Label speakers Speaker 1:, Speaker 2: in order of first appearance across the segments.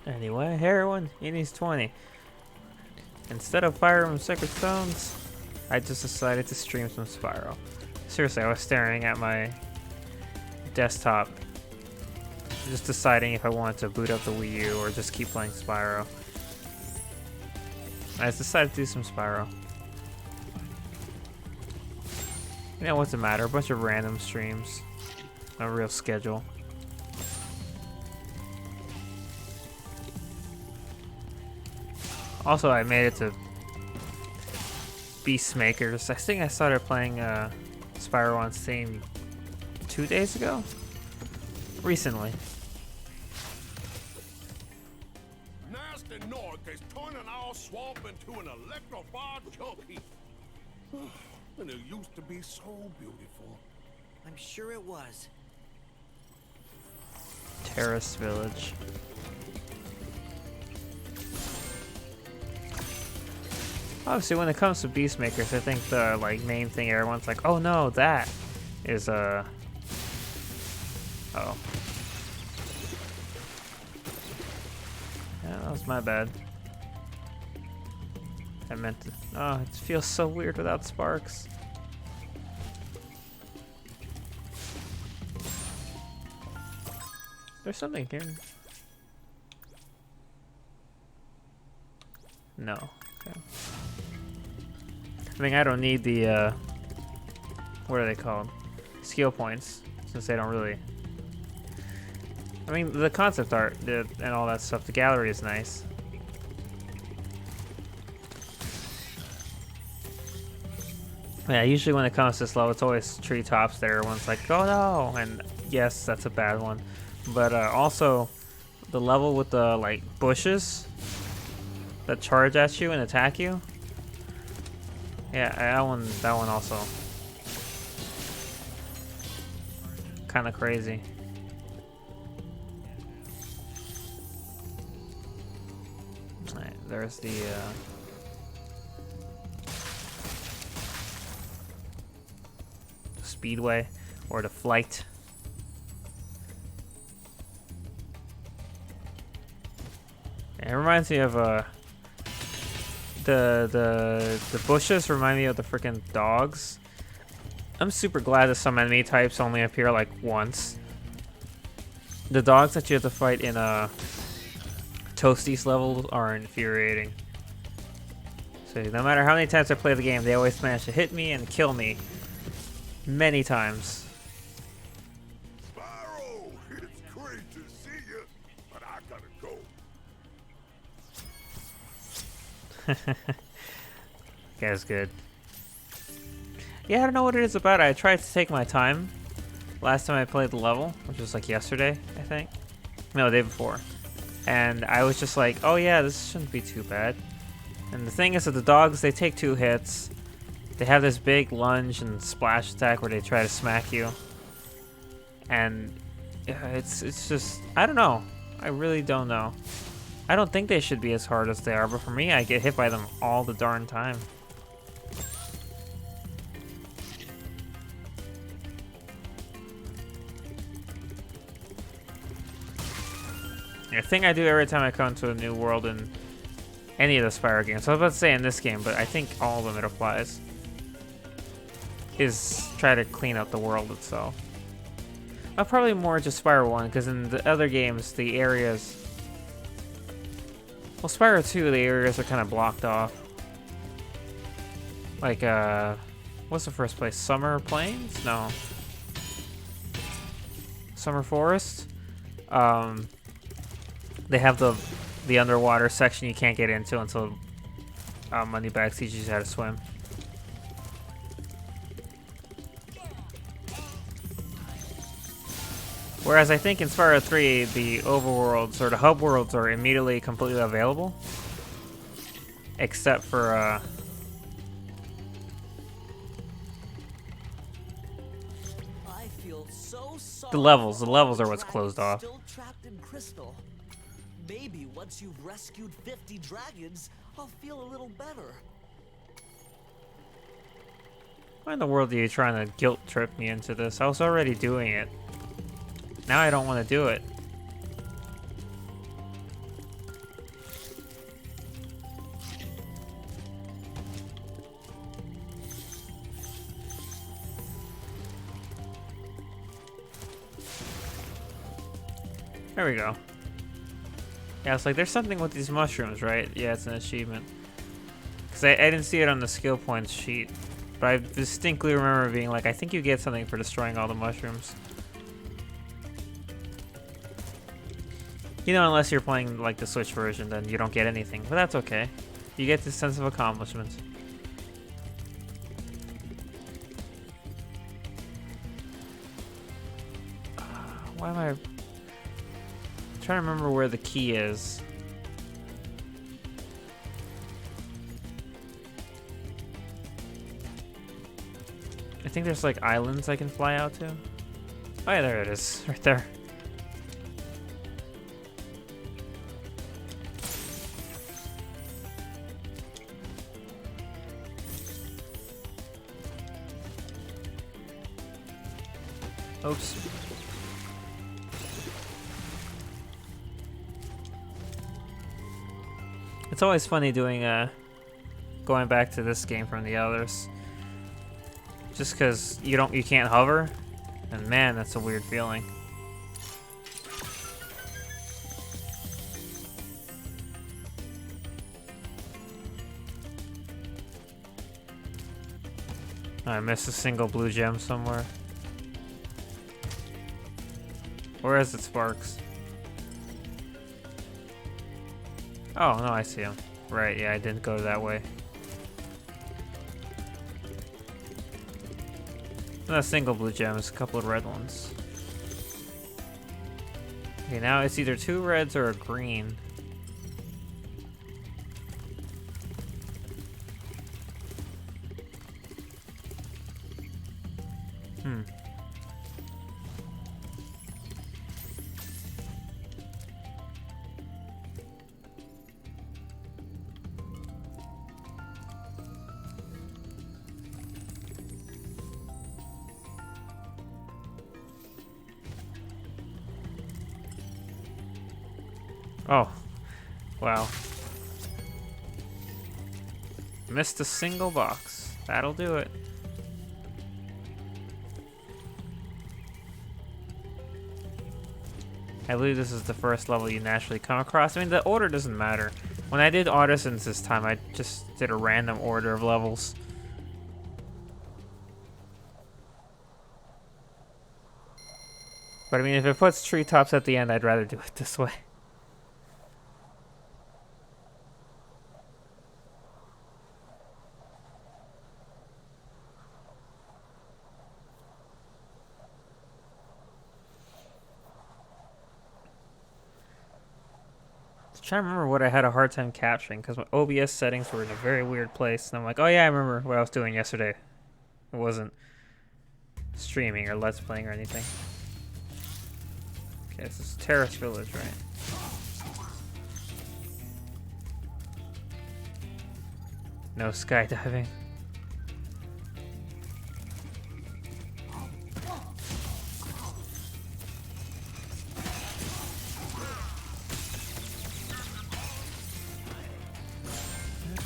Speaker 1: Anyway, heroin, he needs 20. Instead of Fire Emblem Sacred Stones, I just decided to stream some Spyro. Seriously, I was staring at my desktop, just deciding if I wanted to boot up the Wii U or just keep playing Spyro. I just decided to do some Spyro. You know, what's the matter? A bunch of random streams. No real schedule. Also, I made it to Beastmakers. I think I started playing Spyro on Steam 2 days ago? Recently.
Speaker 2: Nasty North is turning our swamp into an electrified junkie. And it used to be so beautiful.
Speaker 3: I'm sure it was.
Speaker 1: Terrace Village. Obviously, when it comes to Beastmakers, I think the main thing everyone's like, "Oh no, that is oh." Yeah, that was my bad. I meant to. Oh, it feels so weird without sparks. There's something here. No. Okay. I mean, I don't need the, what are they called? Skill points, since they don't really... I mean, the concept art and all that stuff, the gallery is nice. Yeah, usually when it comes to this level, it's always treetops that everyone's like, oh no! And yes, that's a bad one. But also, the level with the, bushes that charge at you and attack you. Yeah, that one also. Kind of crazy. Alright, there's the, speedway, or the flight. It reminds me of, the bushes remind me of the freaking dogs. I'm super glad that some enemy types only appear once. The dogs that you have to fight in Toasty's levels are infuriating. So no matter how many times I play the game, they always manage to hit me and kill me many times.
Speaker 2: Spyro, it's great to see you, but I gotta go.
Speaker 1: Guy's good. Yeah, I don't know what it is about it. I tried to take my time last time I played the level, which was yesterday, I think. No, the day before. And I was just like, oh yeah, this shouldn't be too bad. And the thing is that the dogs, they take 2 hits. They have this big lunge and splash attack where they try to smack you. And it's just, I don't know. I really don't know. I don't think they should be as hard as they are, but for me, I get hit by them all the darn time. The thing I do every time I come to a new world in any of the Spyro games, so I was about to say in this game, but I think all of them it applies, is try to clean up the world itself. Probably more just Spyro 1, because in the other games, the areas... Well, Spyro 2, the areas are kind of blocked off. What's the first place? Summer Plains? No. Summer Forest? They have the underwater section you can't get into until Moneybags teaches you how to swim. Whereas I think in Spyro 3, the overworlds or the hub worlds are immediately completely available. Except for
Speaker 3: I feel so sorry.
Speaker 1: the levels. The levels are what's closed off.
Speaker 3: Still trapped in Crystal. Maybe once you've rescued 50 dragons, I'll feel a little better.
Speaker 1: Why in the world are you trying to guilt trip me into this? I was already doing it. Now I don't want to do it. There we go. Yeah, it's like there's something with these mushrooms, right? Yeah, it's an achievement. Because I didn't see it on the skill points sheet. But I distinctly remember being like, I think you get something for destroying all the mushrooms. You know, unless you're playing like the Switch version, then you don't get anything. But that's okay. You get this sense of accomplishment. Why am I trying to remember where the key is? I think there's like islands I can fly out to. Oh yeah, there it is, right there. Oops. It's always funny doing going back to this game from the others. Just because you can't hover, and man, that's a weird feeling. I missed a single blue gem somewhere. Where is it, Sparks? Oh, no, I see him. Right, yeah, I didn't go that way. Not a single blue gem, it's a couple of red ones. Okay, now it's either 2 reds or a green. Oh, wow. Missed a single box. That'll do it. I believe this is the first level you naturally come across. I mean, the order doesn't matter. When I did Artisans this time, I just did a random order of levels. But I mean, if it puts treetops at the end, I'd rather do it this way. Trying to remember what I had a hard time capturing because my OBS settings were in a very weird place, and I'm like, oh yeah, I remember what I was doing yesterday. It wasn't streaming or let's playing or anything. Okay, this is Terrace Village, right? No skydiving.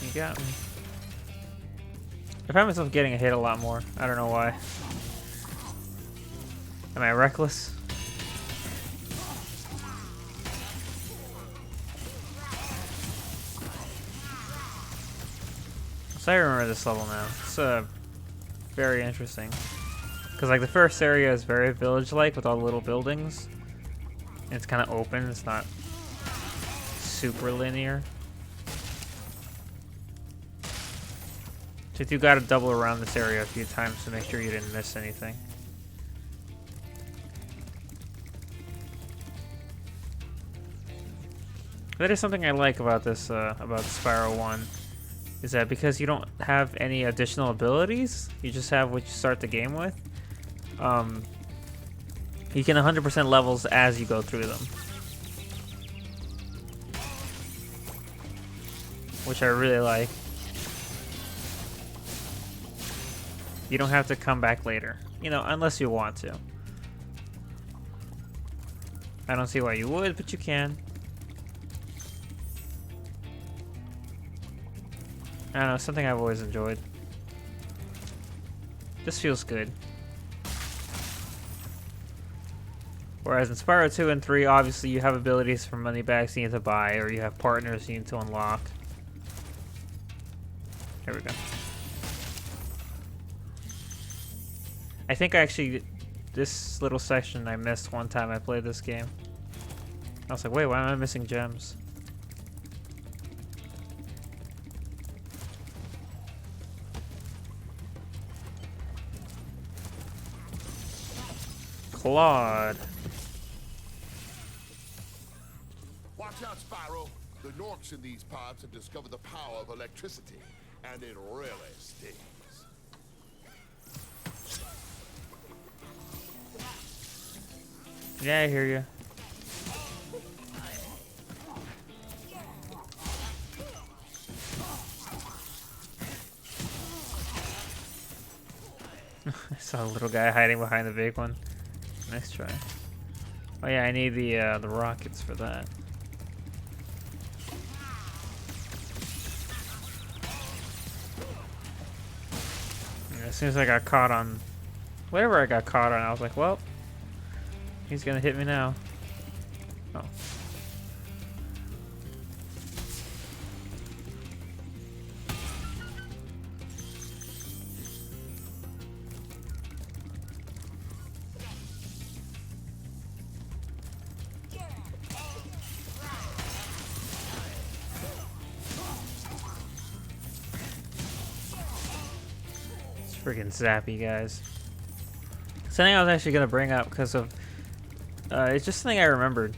Speaker 1: You got me. I find myself getting hit a lot more. I don't know why. Am I reckless? So I remember this level now. It's very interesting. Because like the first area is very village-like with all the little buildings. And it's kind of open. It's not super linear. So you got to double around this area a few times to make sure you didn't miss anything. That is something I like about this, about Spyro 1, is that because you don't have any additional abilities, you just have what you start the game with, you can 100% levels as you go through them. Which I really like. You don't have to come back later, you know, unless you want to. I don't see why you would, but you can. I don't know, something I've always enjoyed. This feels good. Whereas in Spyro 2 and 3, obviously you have abilities from money bags you need to buy, or you have partners you need to unlock. There we go. I think actually this little section I missed one time I played this game. I was like, wait, why am I missing gems? Claude.
Speaker 2: Watch out, Spyro. The Norks in these parts have discovered the power of electricity, and it really stings.
Speaker 1: Yeah, I hear you. I saw a little guy hiding behind the big one. Nice try. Oh yeah, I need the rockets for that. And as soon as I got caught on whatever I got caught on, I was like, well, he's gonna hit me now. Oh. Freaking zappy guys. Something I was actually gonna bring up because of it's just something I remembered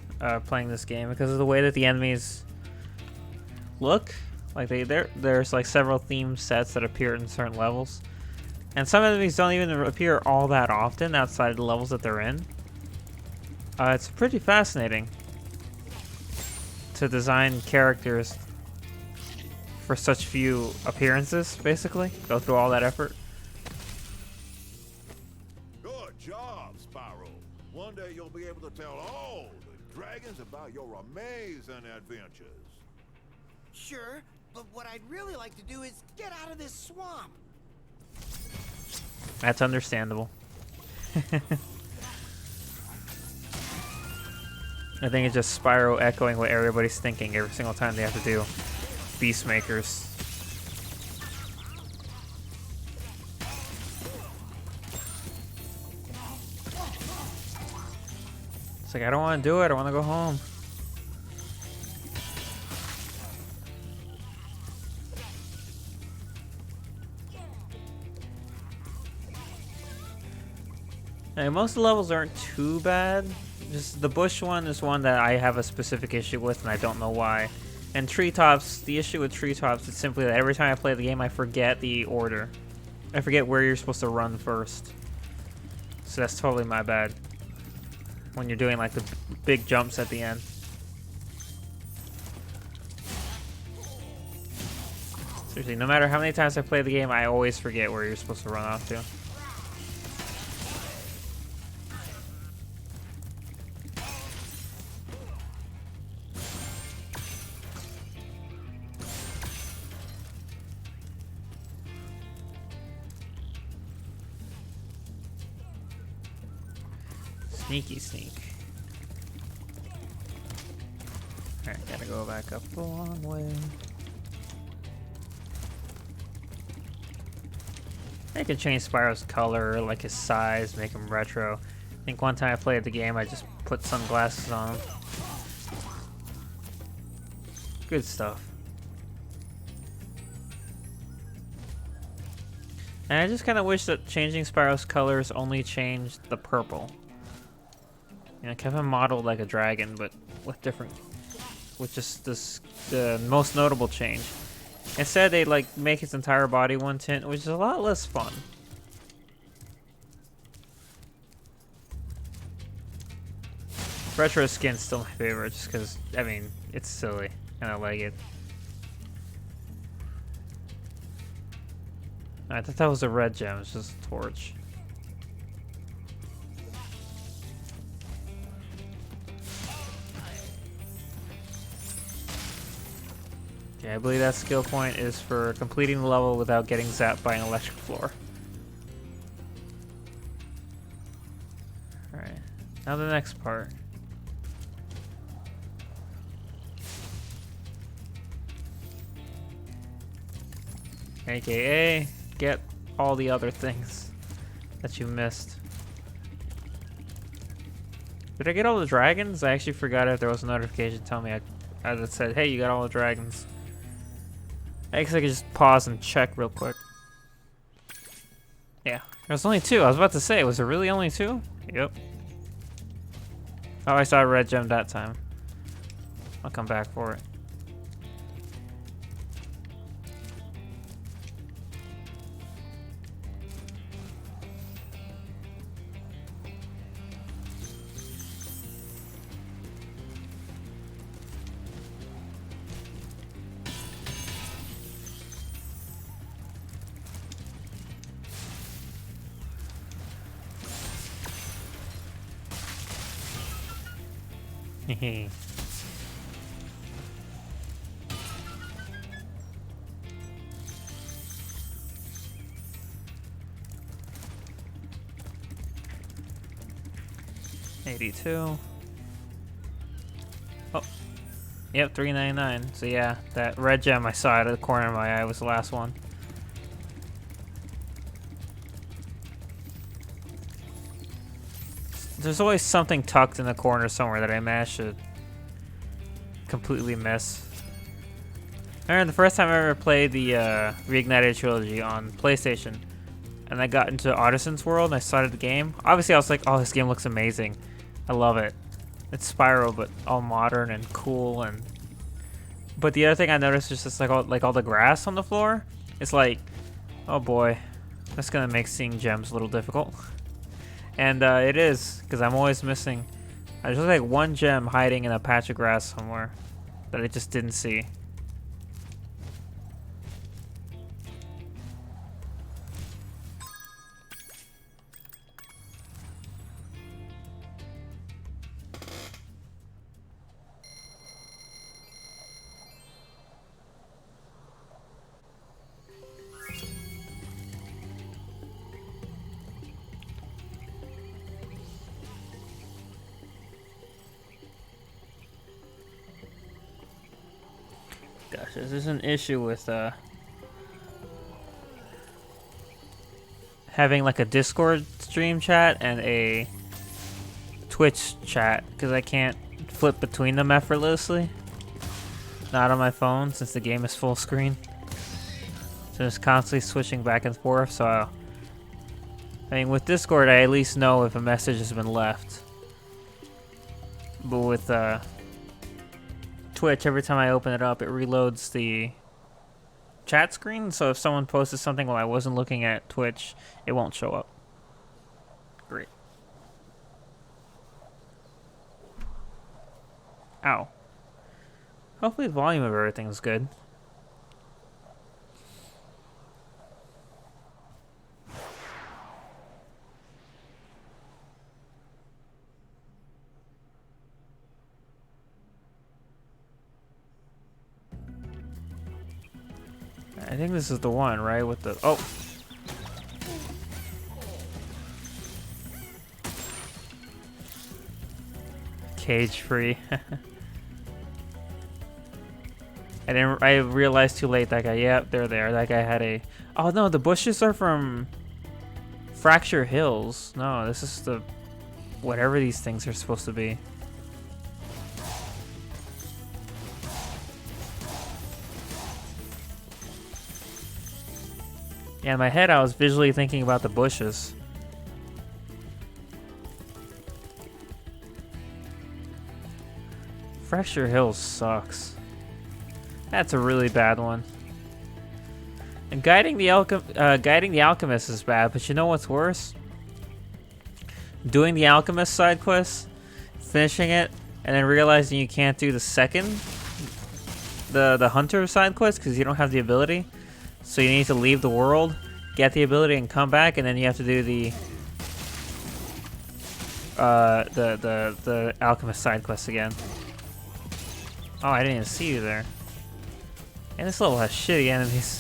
Speaker 1: playing this game because of the way that the enemies look. Like there's like several theme sets that appear in certain levels, and some enemies don't even appear all that often outside of the levels that they're in. It's pretty fascinating to design characters for such few appearances. Basically, go through all that effort.
Speaker 2: Good job, Spyro. One day you'll be able to tell all the dragons about your amazing adventures.
Speaker 4: Sure, but what I'd really like to do is get out of this swamp.
Speaker 1: That's understandable. I think it's just Spyro echoing what everybody's thinking every single time they have to do Beastmakers. It's like, I don't want to do it, I want to go home. Now, most of the levels aren't too bad. Just the bush one is one that I have a specific issue with, and I don't know why. And treetops, the issue with treetops is simply that every time I play the game, I forget the order. I forget where you're supposed to run first. So that's totally my bad. When you're doing like the big jumps at the end. Seriously, no matter how many times I play the game, I always forget where you're supposed to run off to. Sneaky sneak. Alright, gotta go back up the long way. I could change Spyro's color, like his size, make him retro. I think one time I played the game, I just put sunglasses on him. Good stuff. And I just kind of wish that changing Spyro's colors only changed the purple. You know, kept him modeled like a dragon, but with just the most notable change. Instead, they like make his entire body one tint, which is a lot less fun. Retro skin's still my favorite, just because, I mean, it's silly, and I like it. I thought that was a red gem, it's just a torch. Yeah, I believe that skill point is for completing the level without getting zapped by an electric floor. Alright. Now the next part. AKA, get all the other things that you missed. Did I get all the dragons? I actually forgot if there was a notification telling me that said, hey, you got all the dragons. I guess I could just pause and check real quick. Yeah, there's only 2. I was about to say, was there really only 2? Yep. Oh, I saw a red gem that time. I'll come back for it. Hehe. $82. Oh, yep, $3.99. So yeah, that red gem I saw out of the corner of my eye was the last one. There's always something tucked in the corner somewhere that I managed to completely miss. I remember the first time I ever played the Reignited trilogy on PlayStation, and I got into Artisan's World and I started the game. Obviously I was like, oh, this game looks amazing. I love it. It's Spyro, but all modern and cool. But the other thing I noticed is just like all the grass on the floor. It's like, oh boy, that's gonna make seeing gems a little difficult. And it is, because I'm always missing. There's like one gem hiding in a patch of grass somewhere that I just didn't see. Gosh, this is an issue with having like a Discord stream chat and a Twitch chat, because I can't flip between them effortlessly. Not on my phone since the game is full screen. So it's constantly switching back and forth. So I mean, with Discord I at least know if a message has been left. But with Twitch, every time I open it up, it reloads the chat screen. So if someone posted something while I wasn't looking at Twitch, it won't show up. Great. Ow. Hopefully the volume of everything's good. I think this is the one, right? With the... Oh! Cage free. I realized too late that guy... Yep, they're there. That guy had a... Oh no, the bushes are from... Fracture Hills. No, this is the... Whatever these things are supposed to be. Yeah, in my head I was visually thinking about the bushes. Fracture Hills sucks. That's a really bad one. And guiding the alchemist is bad, but you know what's worse? Doing the alchemist side quest, finishing it, and then realizing you can't do the second, the hunter side quest because you don't have the ability. So you need to leave the world, get the ability, and come back, and then you have to do the alchemist side quest again. Oh, I didn't even see you there. And this level has shitty enemies.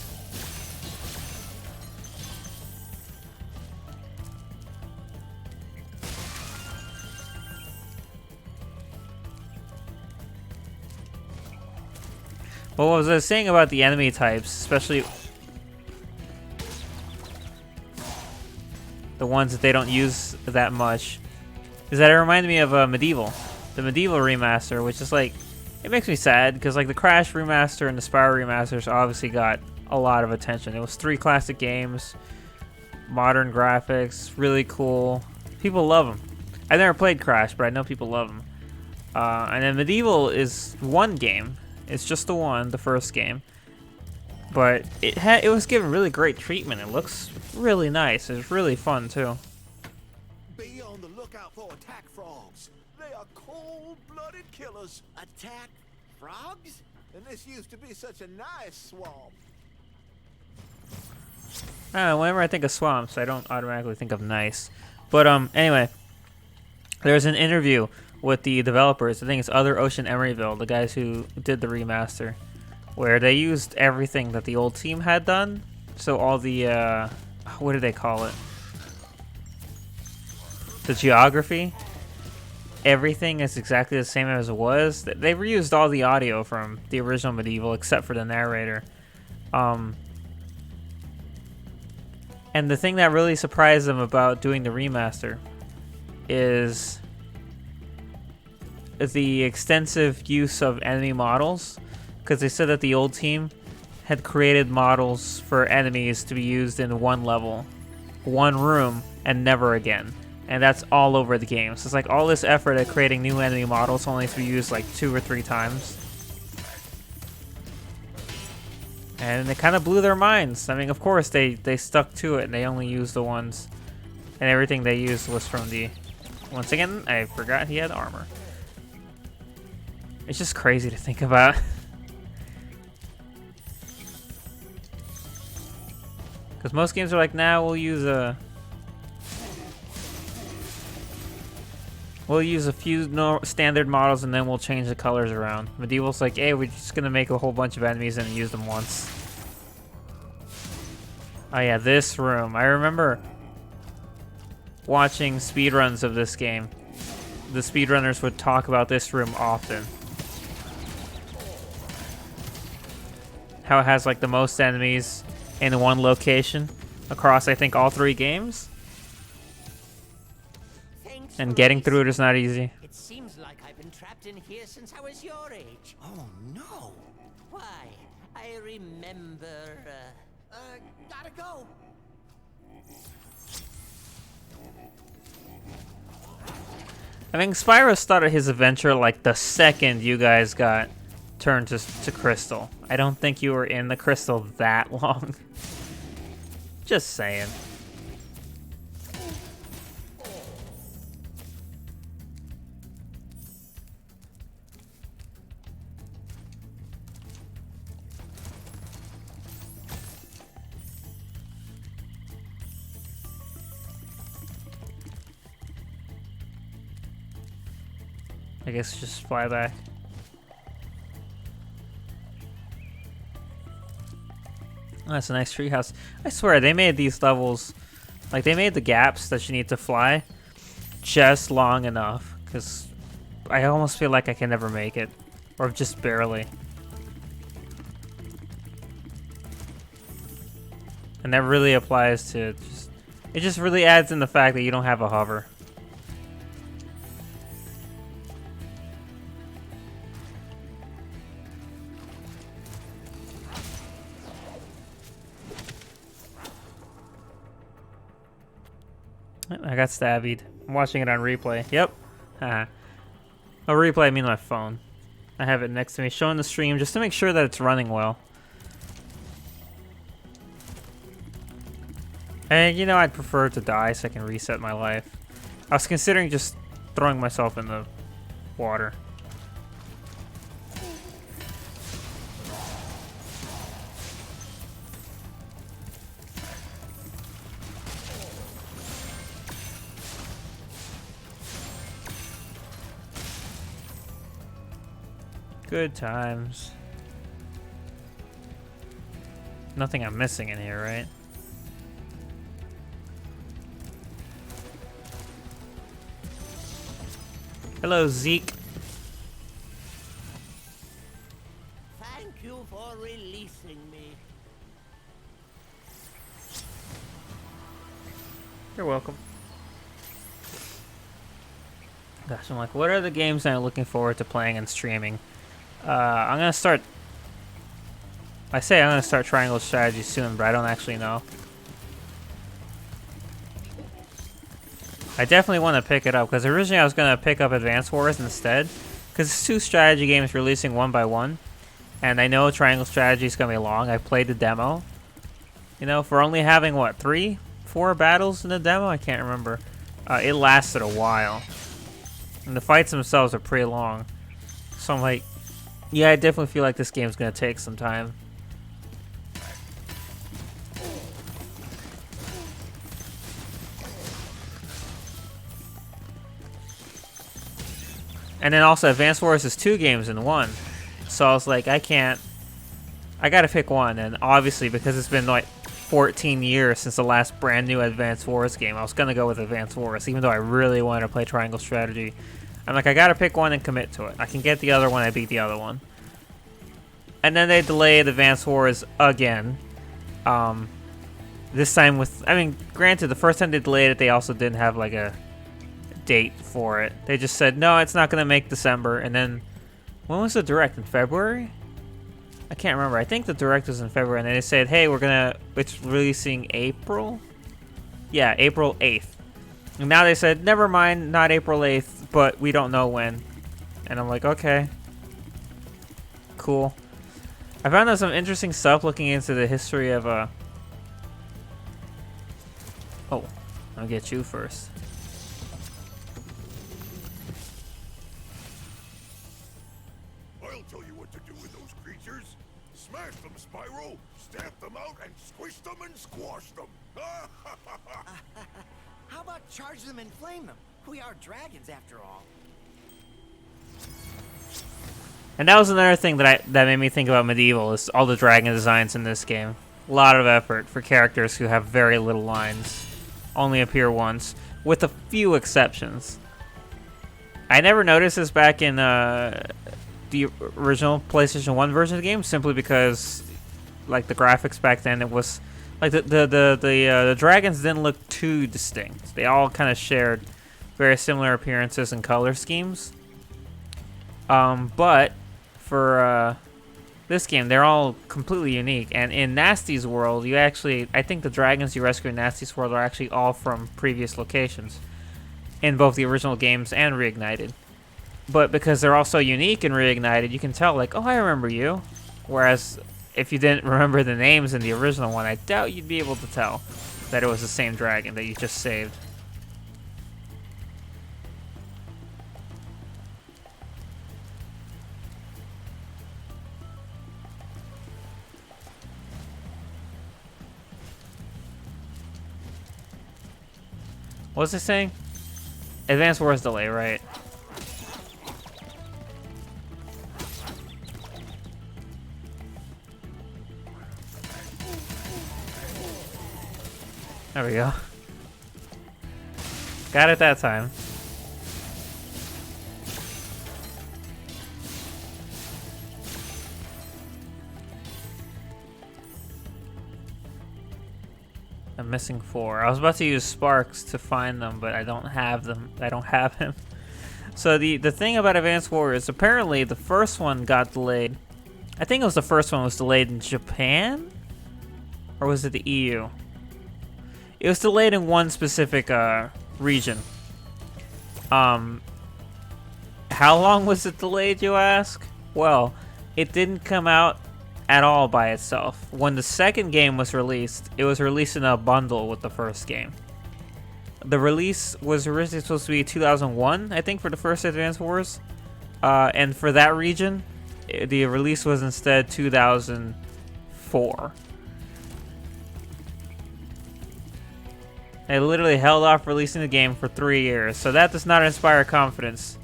Speaker 1: Well, what was I saying about the enemy types, especially the ones that they don't use that much, is that it reminded me of Medieval. The Medieval remaster, which is like, it makes me sad because like the Crash remaster and the Spyro remasters obviously got a lot of attention. It was 3 classic games, modern graphics, really cool. People love them. I never played Crash, but I know people love them. And then Medieval is one game. It's just the one, the first game. But it was given really great treatment. It looks really nice. It's really fun too.
Speaker 2: Be on the lookout for attack frogs. They are cold-blooded killers.
Speaker 4: Attack frogs?
Speaker 2: And this used to be such a nice swamp.
Speaker 1: I don't know, whenever I think of swamps, I don't automatically think of nice. But anyway, there's an interview with the developers. I think it's Other Ocean Emeryville, the guys who did the remaster, where they used everything that the old team had done. So all the what do they call it? The geography. Everything is exactly the same as it was. They reused all the audio from the original Medieval except for the narrator. And the thing that really surprised them about doing the remaster is the extensive use of enemy models, because they said that the old team had created models for enemies to be used in one level, one room, and never again. And that's all over the game. So it's like all this effort at creating new enemy models only to be used like 2 or 3 times. And it kind of blew their minds. I mean, of course, they stuck to it, and they only used the ones, and everything they used was from the... Once again, I forgot he had armor. It's just crazy to think about. Because most games are like, nah, we'll use a few standard models and then we'll change the colors around. Medieval's like, hey, we're just gonna make a whole bunch of enemies and use them once. Oh yeah, this room. I remember watching speedruns of this game. The speedrunners would talk about this room often. How it has like the most enemies in one location across, I think, all 3 games.
Speaker 3: Thanks
Speaker 1: And
Speaker 3: for
Speaker 1: getting through it
Speaker 3: releasing
Speaker 1: is not easy.
Speaker 3: It seems like I've been trapped in here since I was your age.
Speaker 4: Oh no.
Speaker 3: Why? I remember.
Speaker 4: Gotta go.
Speaker 1: I think Spyro started his adventure like the second you guys got turned to Crystal. I don't think you were in the Crystal that long. Just saying. I guess just fly back. Oh, that's a nice treehouse. I swear, they made these levels, like they made the gaps that you need to fly just long enough, because I almost feel like I can never make it, or just barely. And that really applies to just, it just really adds in the fact that you don't have a hover. I got stabbied. I'm watching it on replay. Yep. Haha. A replay, I mean my phone. I have it next to me, showing the stream just to make sure that it's running well. And you know, I'd prefer to die so I can reset my life. I was considering just throwing myself in the water. Good times. Nothing I'm missing in here, right? Hello, Zeke.
Speaker 4: Thank you for releasing me.
Speaker 1: You're welcome. Gosh, I'm like, what are the games I'm looking forward to playing and streaming? I'm gonna start. I say I'm gonna start Triangle Strategy soon, but I don't actually know. I definitely want to pick it up because originally I was gonna pick up Advance Wars instead, because it's 2 strategy games releasing one by one, and I know Triangle Strategy is gonna be long. I played the demo. You know, for only having what 3, 4 battles in the demo, I can't remember. It lasted a while. And the fights themselves are pretty long. So I'm like, yeah, I definitely feel like this game's gonna take some time. And then also Advance Wars is 2 games in 1. So I was like, I gotta pick one. And obviously, because it's been like 14 years since the last brand new Advance Wars game, I was gonna go with Advance Wars, even though I really wanted to play Triangle Strategy. I'm like, I gotta pick one and commit to it. I can get the other one, I beat the other one. And then they delayed Advance Wars again. This time with, I mean, granted, the first time they delayed it, they also didn't have like a date for it. They just said, no, it's not gonna make December. And then, when was the Direct? In February? I can't remember. I think the Direct was in February, and then they said, hey, it's releasing April? Yeah, April 8th. And now they said, never mind, not April 8th, but we don't know when. And I'm like, okay. Cool. I found out some interesting stuff looking into the history of, Oh, I'll get you first.
Speaker 2: I'll tell you what to do with those creatures. Smash them, Spyro. Stamp them out and squish them and squash them.
Speaker 4: How about charge them and flame them? We are dragons after all.
Speaker 1: And that was another thing that made me think about Medieval, is all the dragon designs in this game. A lot of effort for characters who have very little lines. Only appear once, with a few exceptions. I never noticed this back in the original PlayStation 1 version of the game, simply because, like, the graphics back then, it was like the dragons didn't look too distinct. They all kind of shared very similar appearances and color schemes. But for this game, they're all completely unique. And in Nasty's world, I think the dragons you rescue in Nasty's world are actually all from previous locations in both the original games and Reignited. But because they're all so unique in Reignited, you can tell, like, oh, I remember you. Whereas if you didn't remember the names in the original one, I doubt you'd be able to tell that it was the same dragon that you just saved. What's it saying? Advance Wars delay, right? There we go. Got it that time. I'm missing 4. I was about to use Sparks to find them, but I don't have them. I don't have him. So the thing about Advance Wars, apparently the first one got delayed. I think it was the first one was delayed in Japan? Or was it the EU? It was delayed in one specific region. How long was it delayed, you ask? Well, it didn't come out at all by itself. When the second game was released, it was released in a bundle with the first game. The release was originally supposed to be 2001, I think, for the first Advance Wars. And for that region, the release was instead 2004. They literally held off releasing the game for 3 years, so that does not inspire confidence.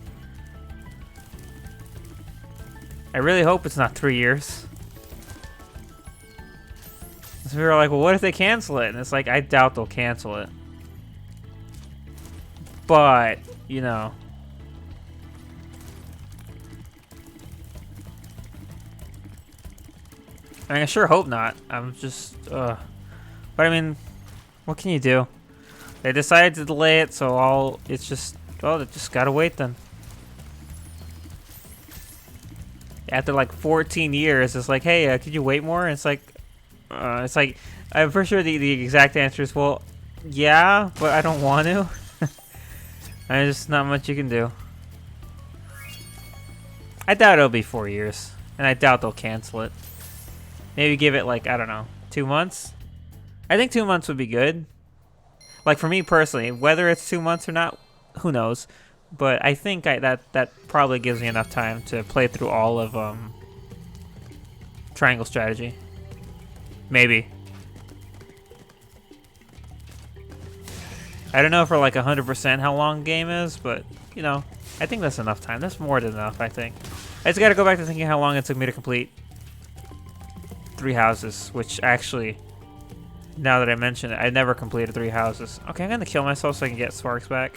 Speaker 1: I really hope it's not 3 years. So we were like, well, what if they cancel it? And it's like, I doubt they'll cancel it. But, you know. I mean, I sure hope not. I'm just, but I mean, what can you do? They decided to delay it, so it's just, well, they just gotta wait then. After like 14 years, it's like, hey, could you wait more? And it's like, I'm for sure the exact answer is, well, yeah, but I don't want to. There's just not much you can do. I doubt it'll be 4 years, and I doubt they'll cancel it. Maybe give it like, I don't know, 2 months? I think 2 months would be good. Like for me personally, whether it's 2 months or not, who knows? But I think that probably gives me enough time to play through all of Triangle Strategy. Maybe. I don't know for like 100% how long the game is, but you know, I think that's enough time. That's more than enough, I think. I just gotta go back to thinking how long it took me to complete 3 houses, which actually, now that I mention it, I never completed 3 houses. Okay, I'm gonna kill myself so I can get sparks back.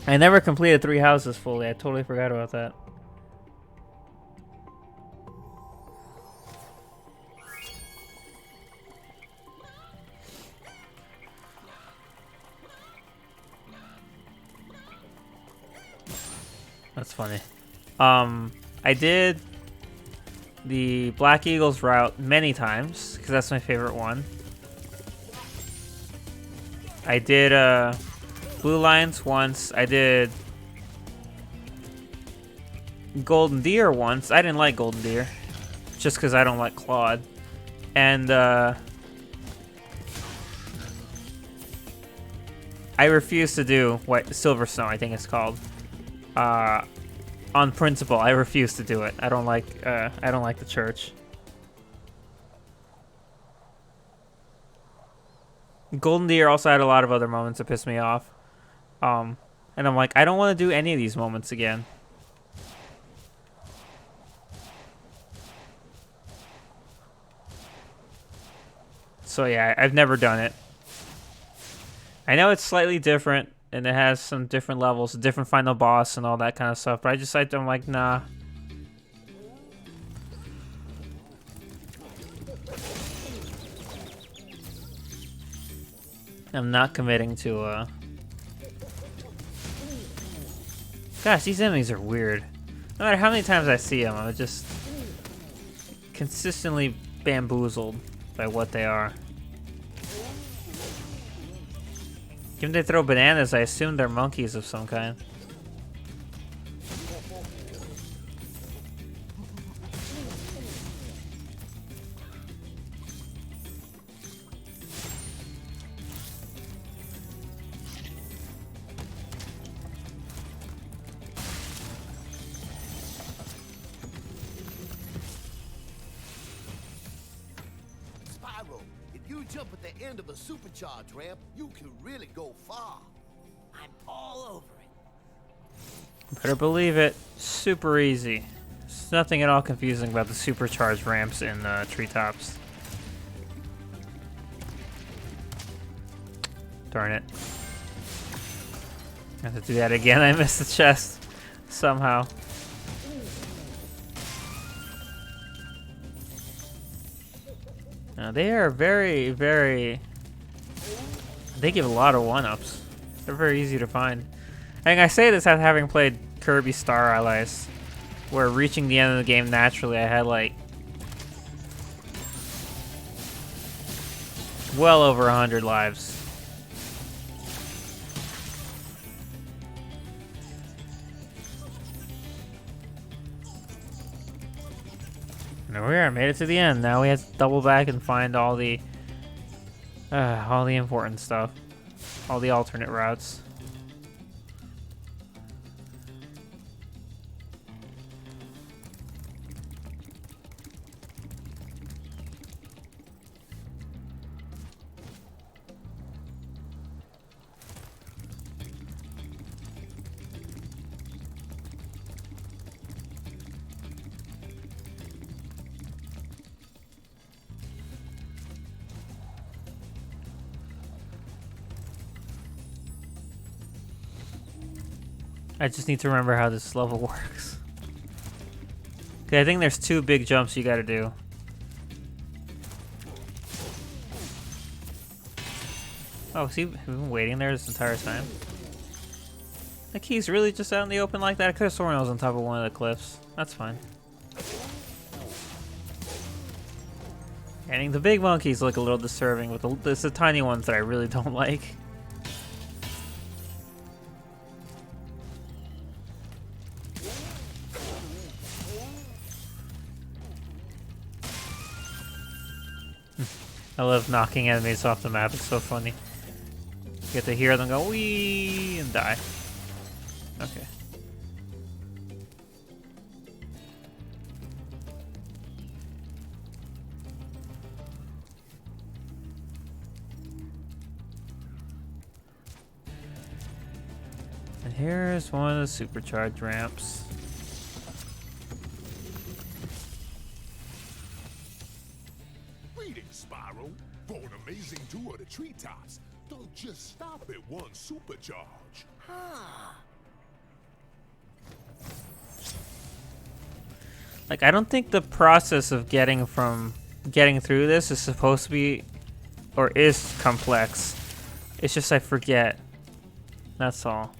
Speaker 1: I never completed 3 houses fully. I totally forgot about that. That's funny. I did the Black Eagles route many times because that's my favorite one. I did Blue Lions once. I did Golden Deer once. I didn't like Golden Deer just because I don't like Claude. And I refuse to do Silver Snow, I think it's called. On principle, I refuse to do it. I don't like the church. Golden Deer also had a lot of other moments that pissed me off. And I'm like, I don't want to do any of these moments again. So yeah, I've never done it. I know it's slightly different, and it has some different levels, a different final boss and all that kind of stuff, but I'm like, nah. I'm not committing to, Gosh, these enemies are weird. No matter how many times I see them, I'm just consistently bamboozled by what they are. Given they throw bananas, I assume they're monkeys of some kind.
Speaker 2: Spyro, if you jump at the end of a supercharge ramp, you can really go far.
Speaker 3: I'm all over it.
Speaker 1: Better believe it. Super easy. There's nothing at all confusing about the supercharged ramps in treetops. Darn it. I have to do that again. I missed the chest somehow. Now they are very, very... They give a lot of one-ups. They're very easy to find. And I say this after having played Kirby Star Allies, where reaching the end of the game naturally, I had like well over 100 lives. And there we are, made it to the end. Now we have to double back and find all the important stuff, all the alternate routes. I just need to remember how this level works. Okay, I think there's 2 big jumps you gotta do. Oh, has he been waiting there this entire time? Like, he's really just out in the open like that? I could have sworn I was on top of one of the cliffs. That's fine. And the big monkeys look a little disturbing, with it's the tiny ones that I really don't like. I love knocking enemies off the map, it's so funny. You get to hear them go wee and die. Okay. And here's one of the supercharged ramps.
Speaker 2: Greetings, Spyro. For an amazing tour of the treetops, don't just stop at one supercharge.
Speaker 1: Like, I don't think the process of getting through this is supposed to be, or is complex. It's just I forget. That's all.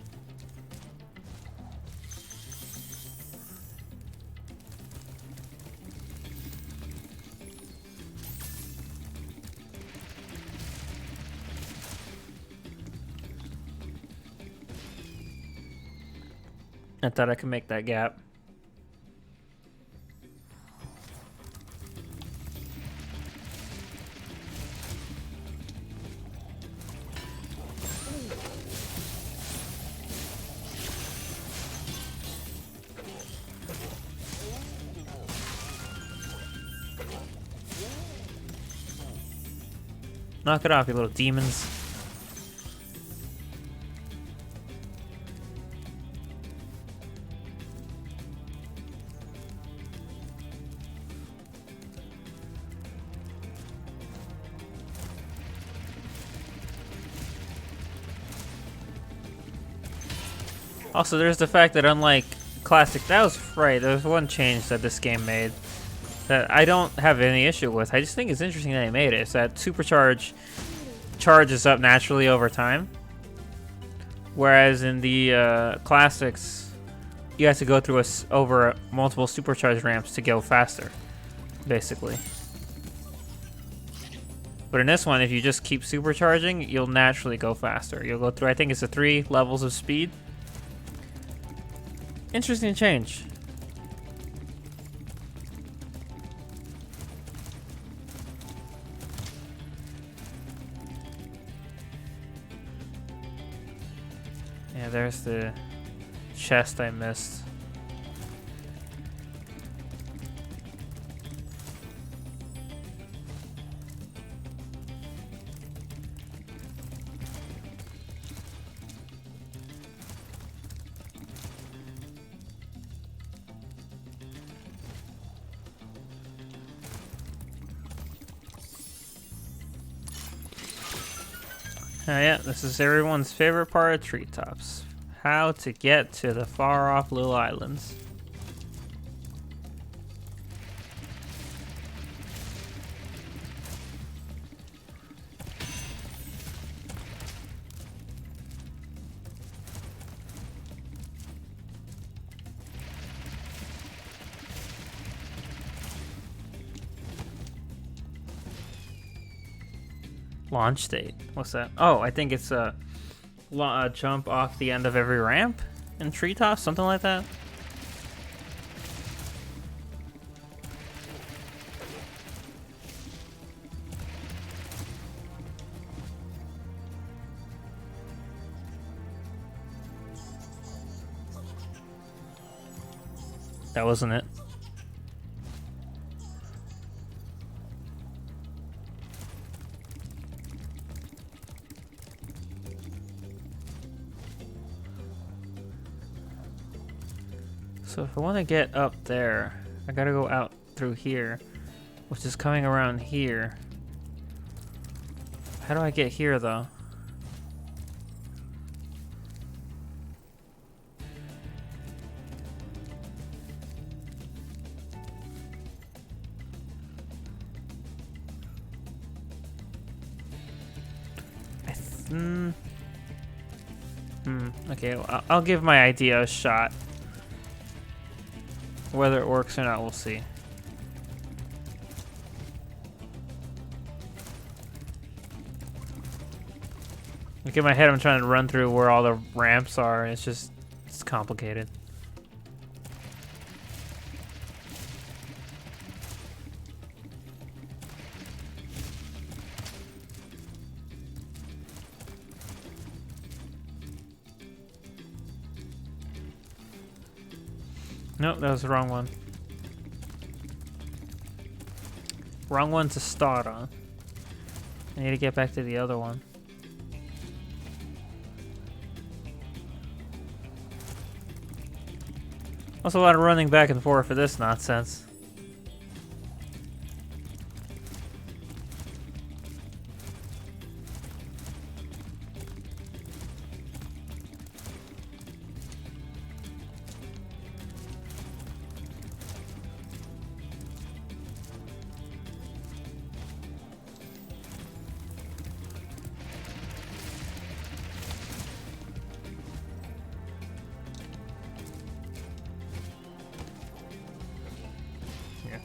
Speaker 1: I thought I could make that gap. Knock it off, you little demons. Also, there's the fact that unlike classic, that was right, there was one change that this game made that I don't have any issue with. I just think it's interesting that they made it. It's that supercharge charges up naturally over time. Whereas in the classics, you have to go through over multiple supercharge ramps to go faster, basically. But in this one, if you just keep supercharging, you'll naturally go faster. You'll go through, I think it's the 3 levels of speed. Interesting change. Yeah, there's the chest I missed. Yeah, this is everyone's favorite part of treetops. How to get to the far-off little islands. Launch date. What's that? Oh, I think it's a jump off the end of every ramp in treetops, something like that. That wasn't it. So if I want to get up there, I gotta go out through here, which is coming around here. How do I get here, though? Okay, well, I'll give my idea a shot. Whether it works or not, we'll see. Look in my head, I'm trying to run through where all the ramps are, and it's complicated. Nope, that was the wrong one. Wrong one to start on. I need to get back to the other one. Also a lot of running back and forth for this nonsense.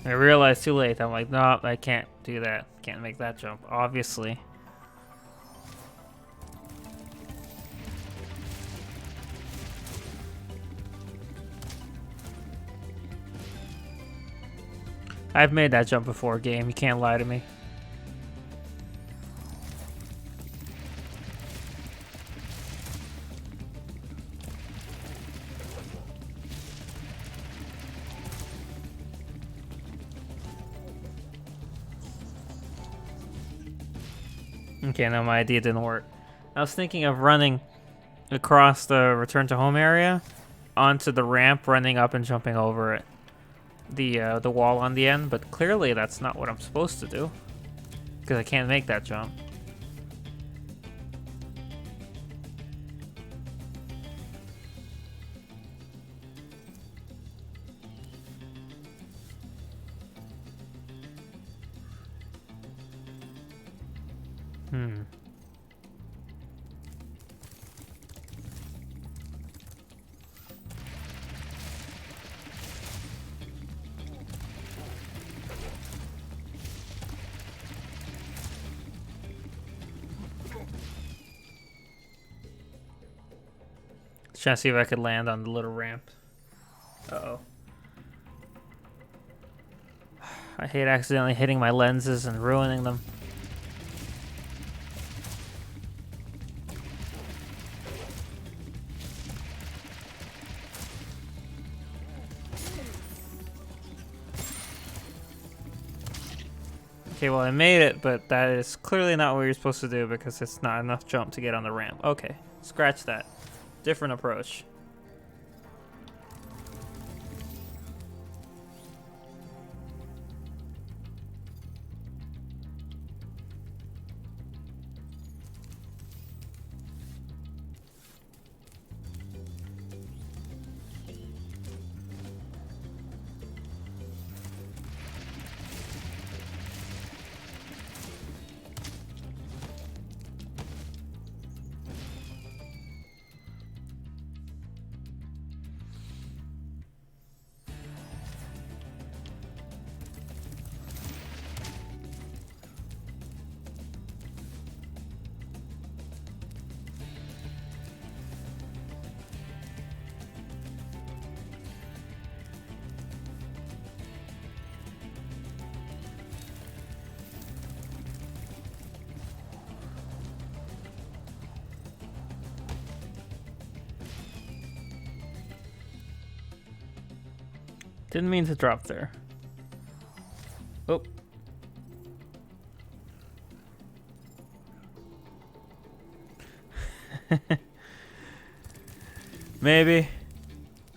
Speaker 1: I realized too late. I'm like, no, I can't do that. Can't make that jump, obviously. I've made that jump before, game. You can't lie to me. Okay, no, my idea didn't work. I was thinking of running across the return to home area onto the ramp, running up and jumping over it. The wall on the end, but clearly that's not what I'm supposed to do. Because I can't make that jump. Trying to see if I could land on the little ramp. Uh-oh. I hate accidentally hitting my lenses and ruining them. Okay, well I made it, but that is clearly not what you're supposed to do because it's not enough jump to get on the ramp. Okay, scratch that. Different approach. Didn't mean to drop there. Oh. Maybe.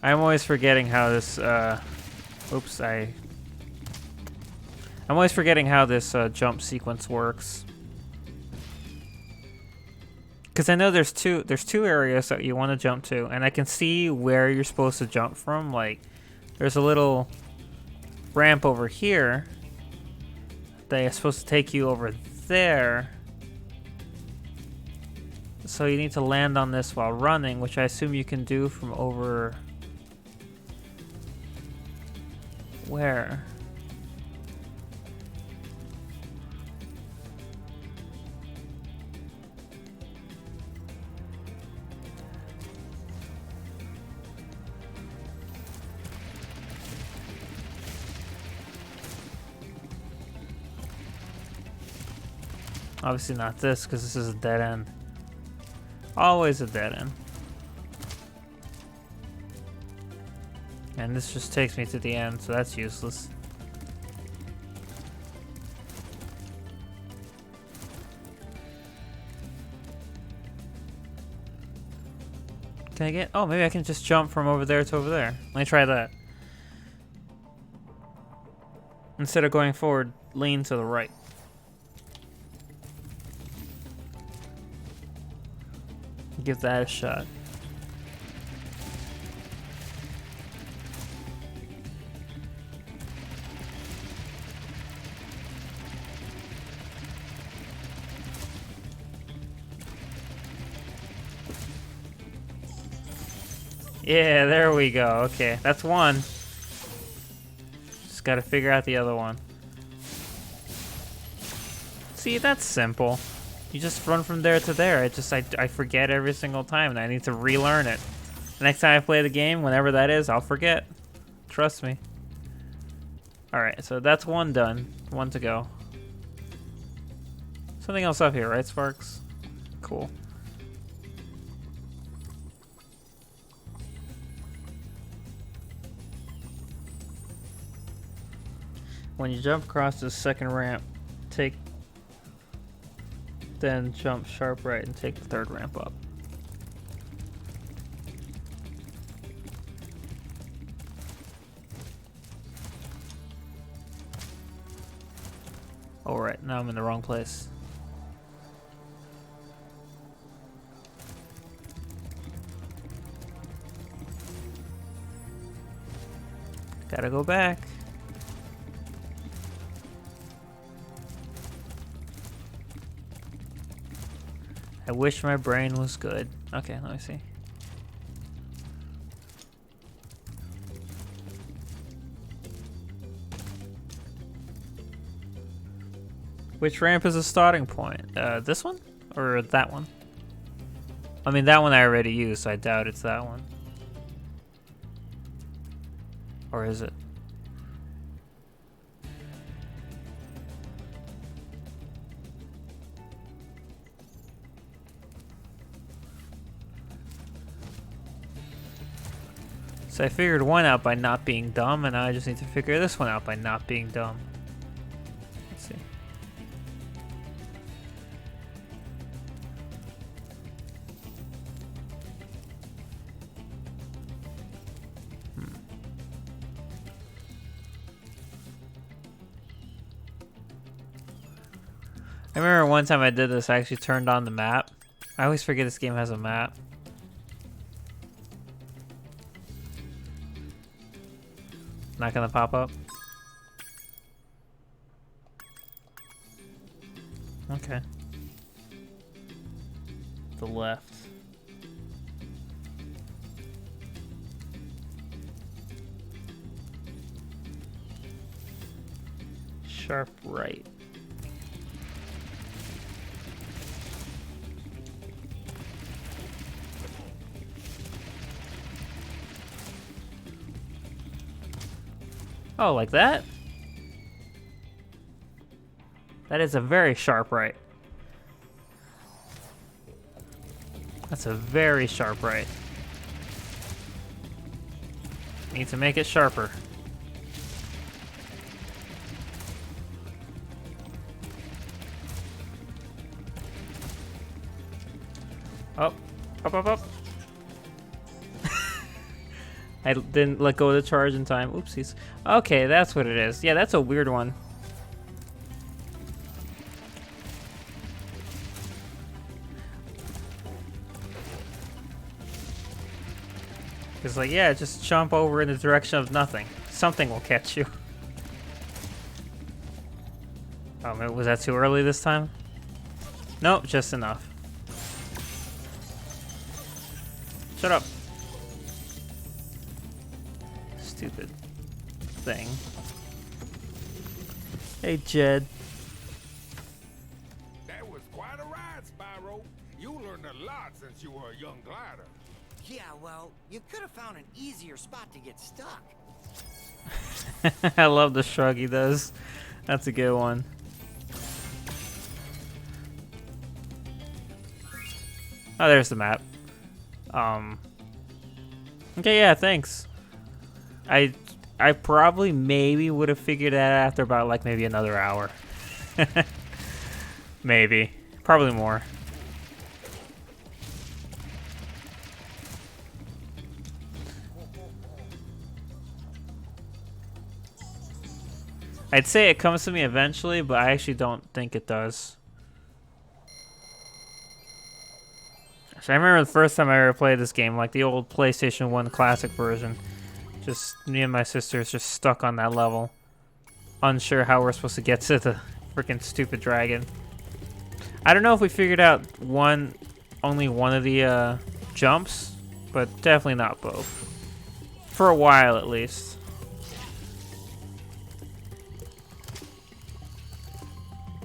Speaker 1: I'm always forgetting how this, oops, I'm always forgetting how this, jump sequence works. Because I know there's two areas that you want to jump to, and I can see where you're supposed to jump from, like, there's a little ramp over here that is supposed to take you over there. So you need to land on this while running, which I assume you can do from over... Where? Obviously not this, because this is a dead end. Always a dead end. And this just takes me to the end, so that's useless. Can I get... Oh, maybe I can just jump from over there to over there. Let me try that. Instead of going forward, lean to the right. Give that a shot. Yeah, there we go. Okay, that's one. Just gotta figure out the other one. See, that's simple. You just run from there to there. I forget every single time, and I need to relearn it. The next time I play the game, whenever that is, I'll forget. Trust me. Alright, so that's one done. One to go. Something else up here, right, Sparks? Cool. When you jump across the second ramp, then jump sharp right and take the third ramp up. All right, now I'm in the wrong place. Gotta go back. I wish my brain was good. Okay, let me see. Which ramp is the starting point? This one? Or that one? I mean, that one I already used, so I doubt it's that one. Or is it? So I figured one out by not being dumb, and now I just need to figure this one out by not being dumb. Let's see. I remember one time I did this, I actually turned on the map. I always forget this game has a map. Not gonna pop up? Okay. The left. Sharp right. Oh, like that? That is a very sharp right. That's a very sharp right. Need to make it sharper. Up, up, up, up. I didn't let go of the charge in time. Oopsies. Okay, that's what it is. Yeah, that's a weird one. It's like, yeah, just jump over in the direction of nothing. Something will catch you. Oh, was that too early this time? Nope, just enough. Shut up. Stupid thing. Hey, Jed.
Speaker 2: That was quite a ride, Spyro. You learned a lot since you were a young glider.
Speaker 4: Yeah, well, you could have found an easier spot to get stuck.
Speaker 1: I love the shrug he does. That's a good one. Oh, there's the map. Okay, yeah, thanks. I probably maybe would have figured that out after about like maybe another hour. Maybe. Probably more. I'd say it comes to me eventually, but I actually don't think it does. So I remember the first time I ever played this game, like the old PlayStation 1 classic version. Just me and my sisters just stuck on that level. Unsure how we're supposed to get to the freaking stupid dragon. I don't know if we figured out only one of the jumps, but definitely not both. For a while at least.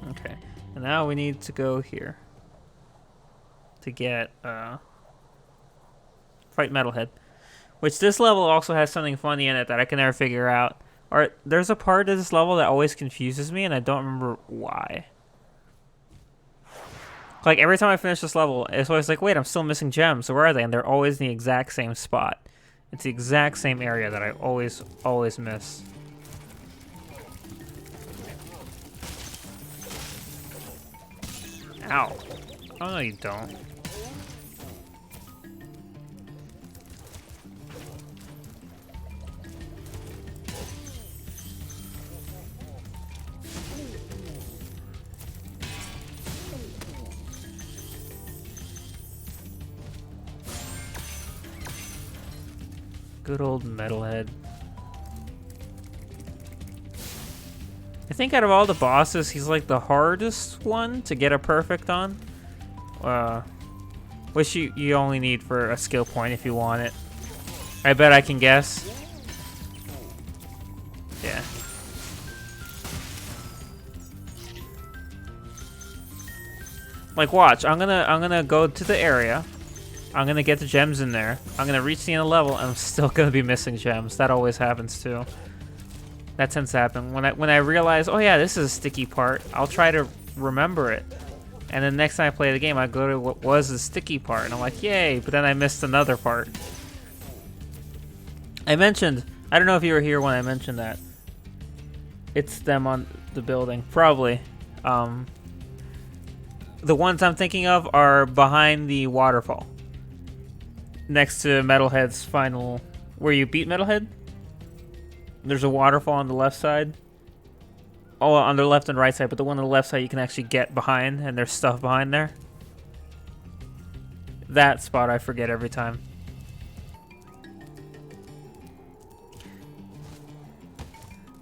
Speaker 1: Okay, and now we need to go here to get fight Metalhead, which this level also has something funny in it that I can never figure out. Or there's a part of this level that always confuses me, and I don't remember why. Like every time I finish this level, it's always like, wait, I'm still missing gems. So where are they? And they're always in the exact same spot. It's the exact same area that I always miss. Ow. Oh, no, you don't. Good old Metalhead. I think out of all the bosses, he's like the hardest one to get a perfect on. Which you only need for a skill point if you want it. I bet I can guess. Yeah. Like watch, I'm gonna go to the area. I'm gonna get the gems in there. I'm gonna reach the end of the level, and I'm still gonna be missing gems. That always happens too. That tends to happen. When I realize, oh yeah, this is a sticky part, I'll try to remember it. And then next time I play the game, I go to what was the sticky part, and I'm like, yay, but then I missed another part. I don't know if you were here when I mentioned that. It's them on the building, probably. The ones I'm thinking of are behind the waterfall. Next to Metalhead's final... Where you beat Metalhead? There's a waterfall on the left side. Oh, on the left and right side, but the one on the left side you can actually get behind, and there's stuff behind there. That spot I forget every time.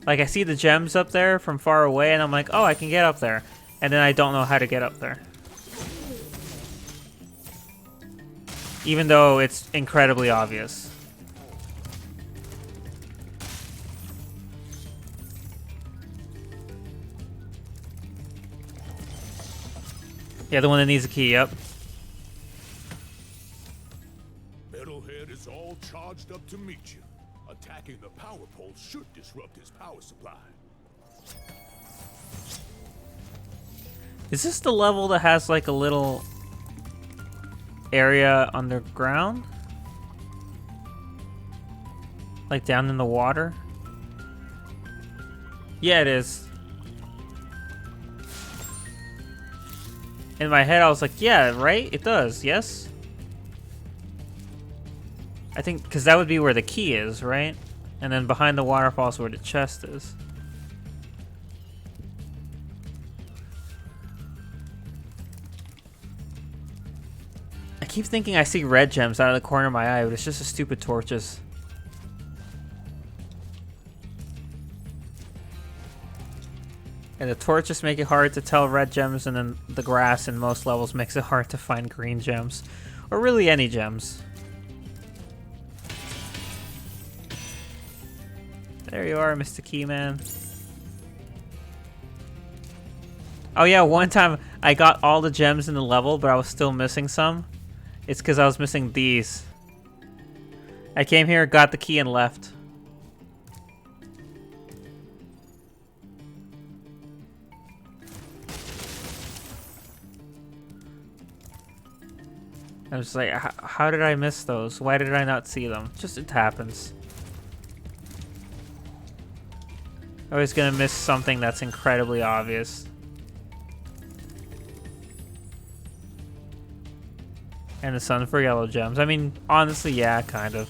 Speaker 1: Like, I see the gems up there from far away, and I'm like, oh, I can get up there. And then I don't know how to get up there. Even though it's incredibly obvious. Yeah, the one that needs a key, yep.
Speaker 2: Metalhead is all charged up to meet you. Attacking the power pole should disrupt his power supply.
Speaker 1: Is this the level that has like a little area underground? Like down in the water? Yeah, it is. In my head, I was like, yeah, right? It does, yes? I think, because that would be where the key is, right? And then behind the waterfall is where the chest is. I keep thinking I see red gems out of the corner of my eye, but it's just the stupid torches. And the torches make it hard to tell red gems, and then the grass in most levels makes it hard to find green gems. Or really any gems. There you are, Mr. Keyman. Oh yeah, one time I got all the gems in the level, but I was still missing some. It's because I was missing these. I came here, got the key, and left. I was like, how did I miss those? Why did I not see them? Just, it happens. Always gonna miss something that's incredibly obvious. And the sun for yellow gems. I mean, honestly, yeah, kind of.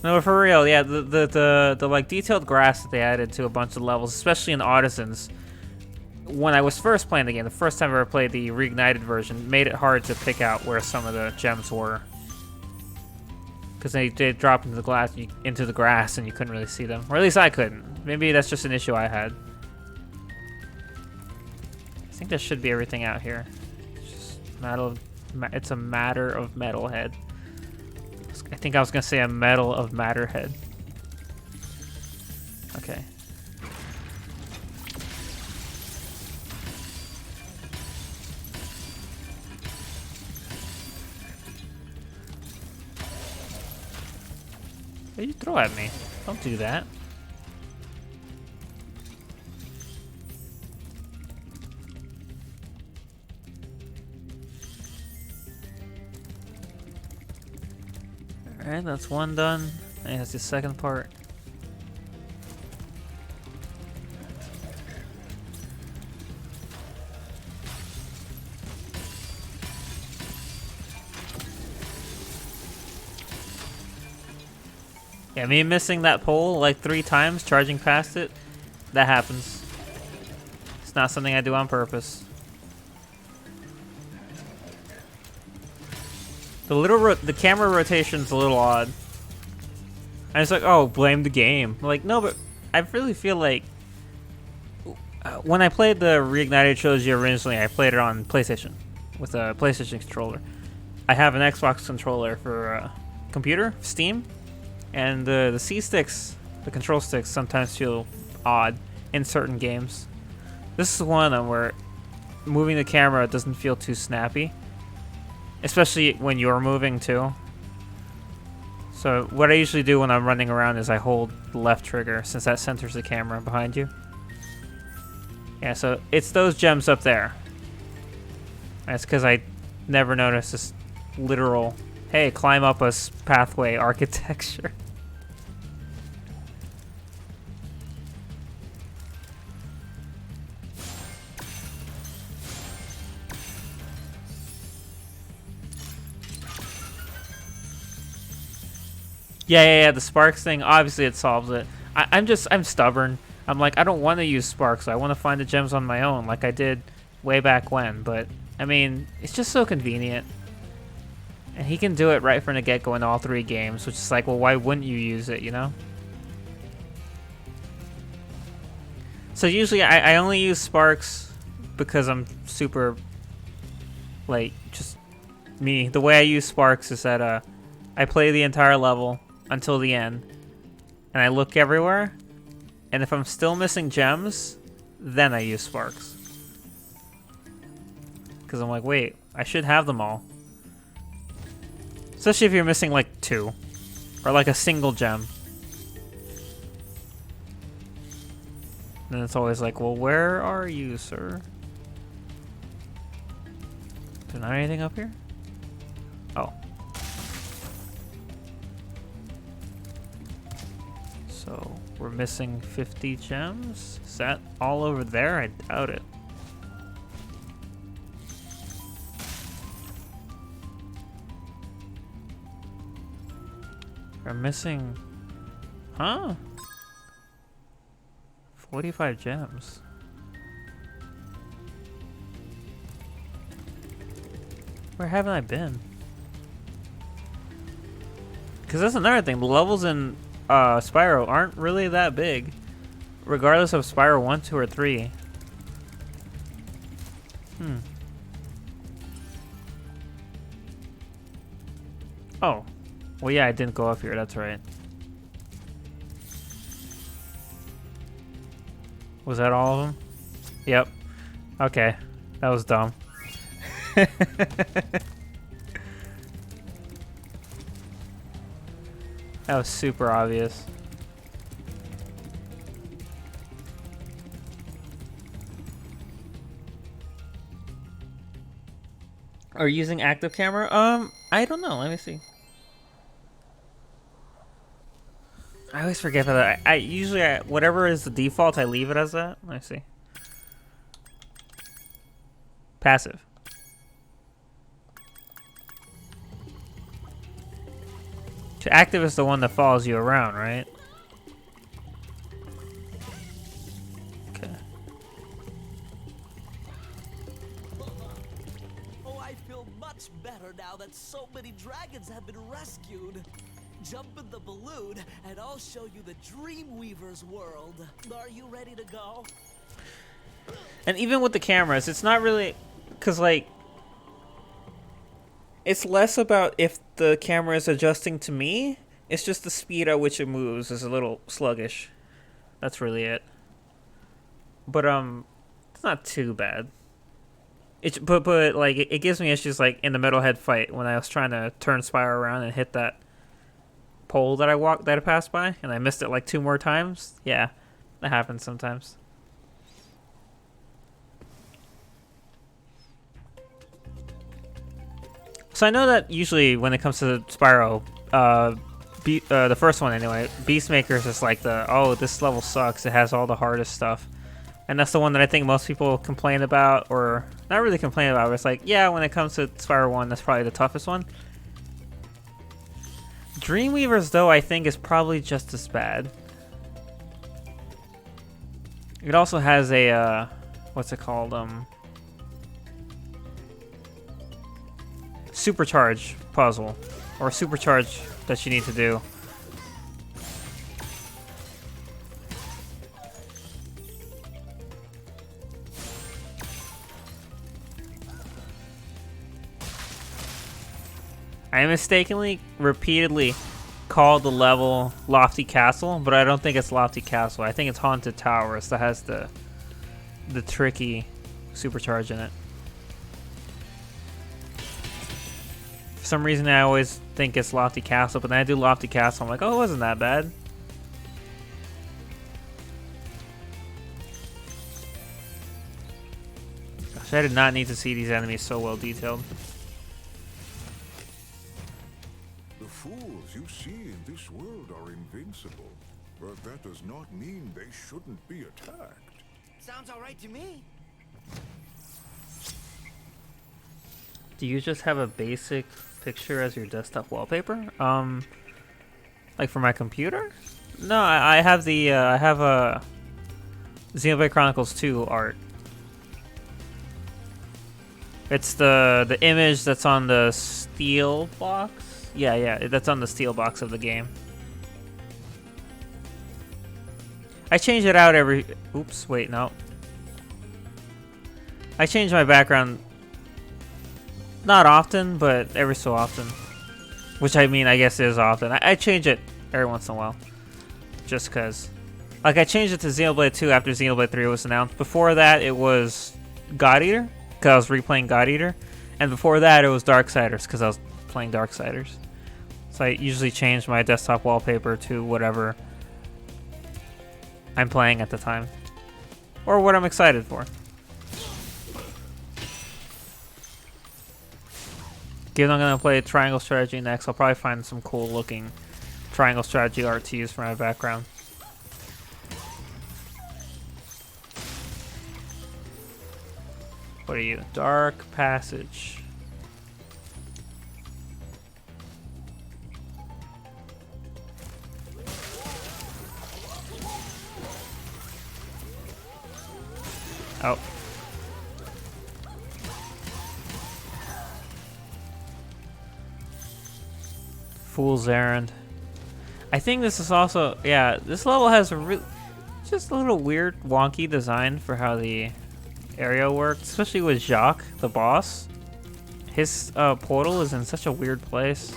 Speaker 1: No, but for real, yeah, the like detailed grass that they added to a bunch of levels, especially in Artisans, when I was first playing the game, the first time I ever played the Reignited version, made it hard to pick out where some of the gems were. Because they drop into the grass and you couldn't really see them. Or at least I couldn't. Maybe that's just an issue I had. I think that should be everything out here. It's just it's a matter of metalhead. I think I was gonna say a medal of matterhead. Okay. What did you throw at me? Don't do that. Alright, that's one done. And that's the second part. Yeah, me missing that pole like 3 times, charging past it, that happens. It's not something I do on purpose. The camera rotation's a little odd. I was like, oh, blame the game. Like, no, but I really feel like when I played the Reignited trilogy originally, I played it on PlayStation with a PlayStation controller. I have an Xbox controller for computer, Steam, and the C-sticks, the control sticks, sometimes feel odd in certain games. This is one of them where moving the camera doesn't feel too snappy. Especially when you're moving too. So what I usually do when I'm running around is I hold the left trigger since that centers the camera behind you. Yeah, so it's those gems up there. That's because I never noticed this literal, hey, climb up a pathway architecture. Yeah, the sparks thing, obviously it solves it. I'm stubborn. I'm like, I don't want to use sparks. I want to find the gems on my own like I did way back when. But, I mean, it's just so convenient. And he can do it right from the get-go in all 3 games, which is like, well, why wouldn't you use it, you know? So usually I only use sparks because I'm super, like, just me. The way I use sparks is that I play the entire level until the end, and I look everywhere, and if I'm still missing gems, then I use sparks. Because I'm like, wait, I should have them all. Especially if you're missing like 2, or like a single gem. Then it's always like, well, where are you, sir? Is there not anything up here? Oh. So, we're missing 50 gems? Is that all over there? I doubt it. We're missing... Huh? 45 gems. Where haven't I been? Because that's another thing. The levels in Spyro aren't really that big, regardless of Spyro 1, 2, or 3. Oh. Well, yeah, I didn't go up here. That's right. Was that all of them? Yep. Okay. That was dumb. That was super obvious. Are you using active camera? I don't know. Let me see. I always forget about that. I usually, whatever is the default, I leave it as that. Let me see. Passive. So active is the one that follows you around, right? Okay.
Speaker 3: Oh, I feel much better now that so many dragons have been rescued. Jump in the balloon, and I'll show you the Dreamweaver's world. Are you ready to go?
Speaker 1: And even with the cameras, it's not really... Because, like... It's less about if the camera is adjusting to me. It's just the speed at which it moves is a little sluggish. That's really it. But, it's not too bad. But like, it gives me issues, like, in the Metalhead fight when I was trying to turn Spyro around and hit that pole that I passed by, and I missed it like 2 more times. Yeah, that happens sometimes. So I know that usually when it comes to Spyro, the first one anyway, Beastmaker is just like oh, this level sucks, it has all the hardest stuff. And that's the one that I think most people complain about, or not really complain about, but it's like, yeah, when it comes to Spyro 1, that's probably the toughest one. Dreamweavers, though, I think is probably just as bad. It also has a, what's it called, supercharge puzzle, or supercharge that you need to do. I mistakenly, repeatedly called the level Lofty Castle, but I don't think it's Lofty Castle. I think it's Haunted Towers that has the tricky supercharge in it. For some reason, I always think it's Lofty Castle, but then I do Lofty Castle, I'm like, oh, it wasn't that bad. Gosh, I did not need to see these enemies so well detailed.
Speaker 5: The fools you see in this world are invincible, but that does not mean they shouldn't be attacked.
Speaker 4: Sounds all right to me.
Speaker 1: Do you just have a basic picture as your desktop wallpaper? Like for my computer? No, I have the I have a Xenoblade Chronicles 2 art. It's the image that's on the steel box. Yeah, that's on the steel box of the game. I change it out every... Oops, wait, no. I change my background not often, but every so often. Which I mean, I guess is often. I change it every once in a while. Just because. Like, I changed it to Xenoblade 2 after Xenoblade 3 was announced. Before that, it was God Eater, because I was replaying God Eater. And before that, it was Darksiders, because I was playing Darksiders. So I usually change my desktop wallpaper to whatever I'm playing at the time. Or what I'm excited for. Given I'm going to play Triangle Strategy next, I'll probably find some cool looking Triangle Strategy art to use for my background. What are you? Dark Passage. Oh. Fool's Errand. I think this is also, yeah, this level has a just a little weird, wonky design for how the area works, especially with Jacques, the boss. His portal is in such a weird place.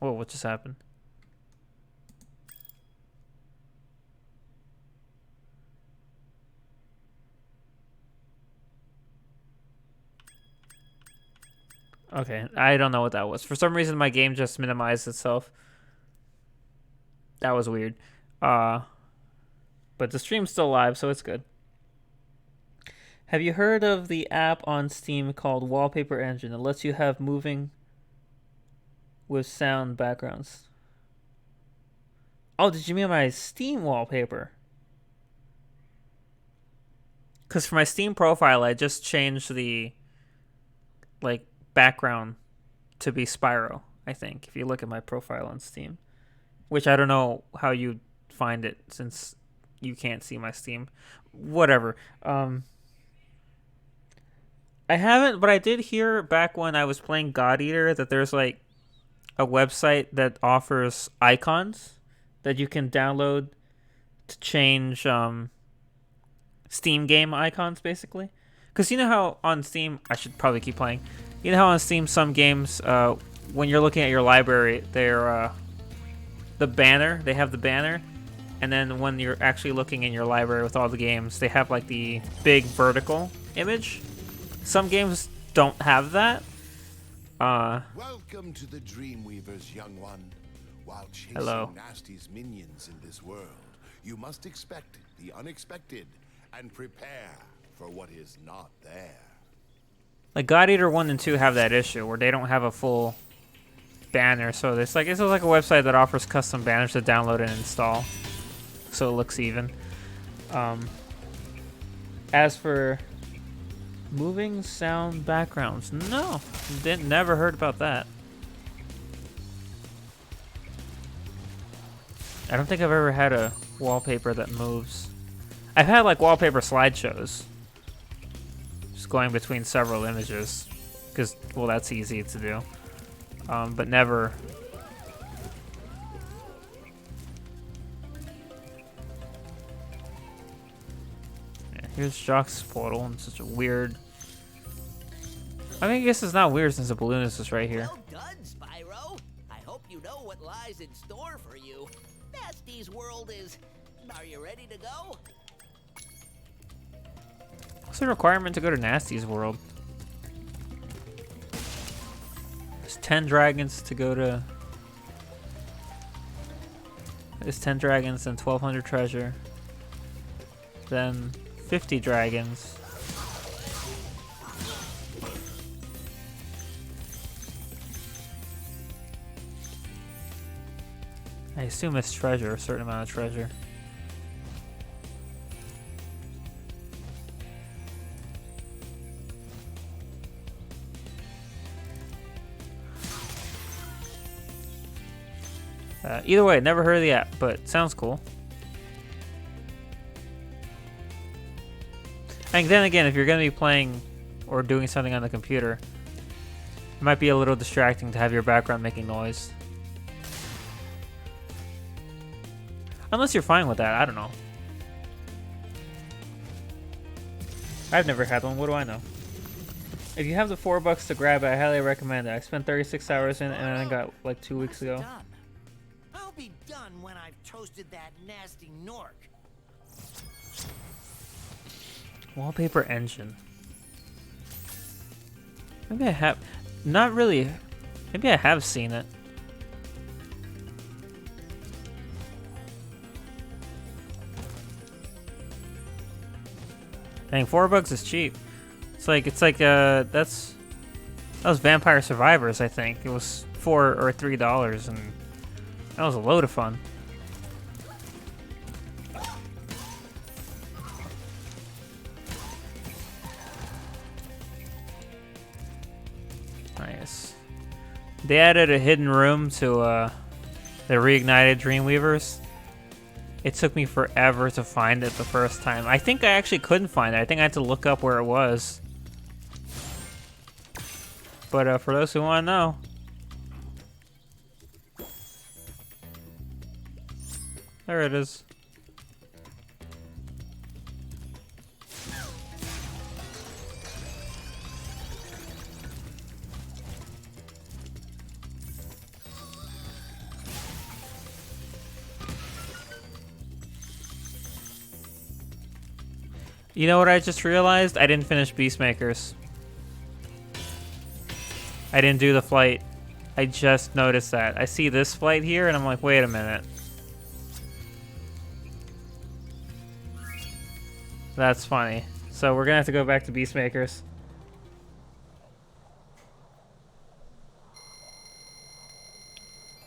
Speaker 1: Whoa, what just happened? Okay, I don't know what that was. For some reason, my game just minimized itself. That was weird. But the stream's still live, so it's good. Have you heard of the app on Steam called Wallpaper Engine? It lets you have moving with sound backgrounds. Oh, did you mean my Steam wallpaper? Because for my Steam profile, I just changed the like background to be Spyro, I think, if you look at my profile on Steam. Which I don't know how you find it since you can't see my Steam. Whatever. I haven't, but I did hear back when I was playing God Eater that there's like a website that offers icons that you can download to change Steam game icons, basically. Because you know how on Steam, I should probably keep playing. You know how on Steam some games, when you're looking at your library, they're the banner. They have the banner, and then when you're actually looking in your library with all the games, they have like the big vertical image. Some games don't have that.
Speaker 2: Welcome to the Dreamweavers, young one. While chasing
Speaker 1: Hello.
Speaker 2: Nasty's minions in this world, you must expect the unexpected and prepare for what is not there.
Speaker 1: Like God Eater 1 and 2 have that issue where they don't have a full banner, so it's like a website that offers custom banners to download and install, so it looks even. As for moving sound backgrounds, no, never heard about that. I don't think I've ever had a wallpaper that moves. I've had like wallpaper slideshows, just going between several images, because well, that's easy to do. But never. Yeah, here's Jacques' portal, and such a weird. I mean, I guess it's not weird since the balloonist is right here.
Speaker 3: Well done, Spyro. I hope you know what lies in store for you. Nasty's world is. Are you ready to go?
Speaker 1: What's the requirement to go to Nasty's world? There's 10 dragons to go to. There's 10 dragons and 1,200 treasure. Then 50 dragons. I assume it's treasure, a certain amount of treasure. Either way, never heard of the app, but sounds cool. And then again, if you're going to be playing or doing something on the computer, it might be a little distracting to have your background making noise. Unless you're fine with that, I don't know. I've never had one, what do I know? If you have the $4 to grab it, I highly recommend it. I spent 36 hours in it and I got like 2 weeks ago.
Speaker 4: Done. I'll be done when I've toasted that nasty Nork.
Speaker 1: Wallpaper engine. Maybe I have. Not really. Maybe I have seen it. Dang, $4 is cheap. It's like that was Vampire Survivors, I think. It was $4 or $3 and that was a load of fun. Nice. They added a hidden room to the Reignited Dreamweavers. It took me forever to find it the first time. I think I actually couldn't find it. I think I had to look up where it was. But for those who want to know. There it is. You know what I just realized? I didn't finish Beastmakers. I didn't do the flight. I just noticed that. I see this flight here, and I'm like, wait a minute. That's funny. So we're gonna have to go back to Beastmakers.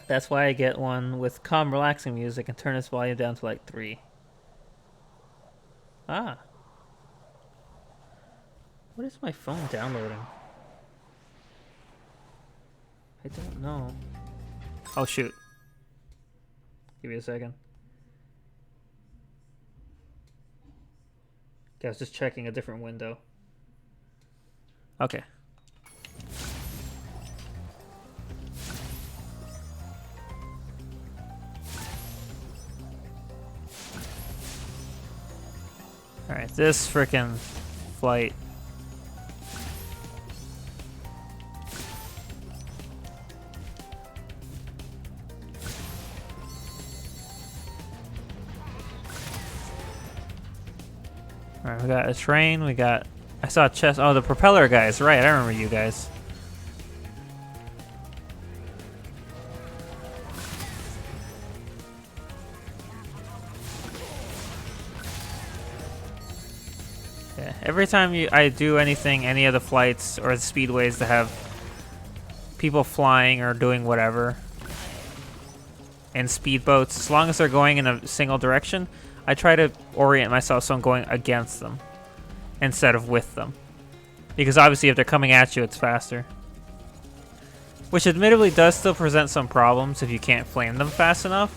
Speaker 1: That's why I get one with calm, relaxing music and turn its volume down to like 3. Ah. What is my phone downloading? I don't know. Oh, shoot. Give me a second. Okay, I was just checking a different window. Okay. Alright, this frickin' flight. Alright, we got a train, we got... I saw a chest. Oh, the propeller guys, right, I remember you guys. Yeah, every time I do anything, any of the flights or the speedways that have people flying or doing whatever, and speedboats, as long as they're going in a single direction, I try to orient myself so I'm going against them instead of with them. Because obviously if they're coming at you, it's faster. Which admittedly does still present some problems if you can't flame them fast enough.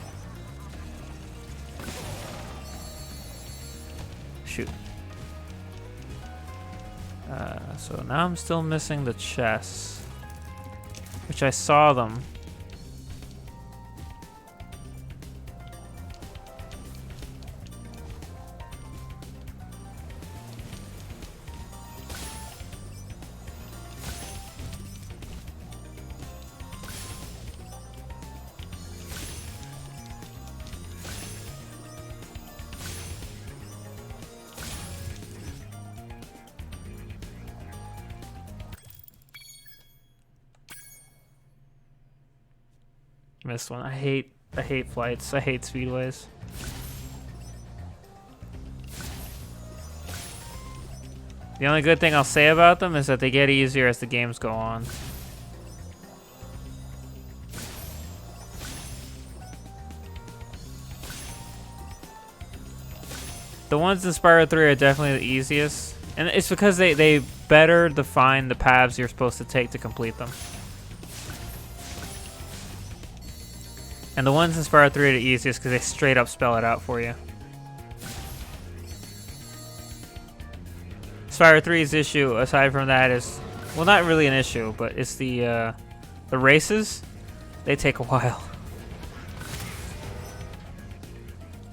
Speaker 1: Shoot. So now I'm still missing the chests, which I saw them. Missed one. I hate flights. I hate speedways. The only good thing I'll say about them is that they get easier as the games go on. The ones in Spyro 3 are definitely the easiest. And it's because they better define the paths you're supposed to take to complete them. And the ones in Spyro 3 are the easiest because they straight up spell it out for you. Spyro 3's issue, aside from that, is... well, not really an issue, but it's the races. They take a while.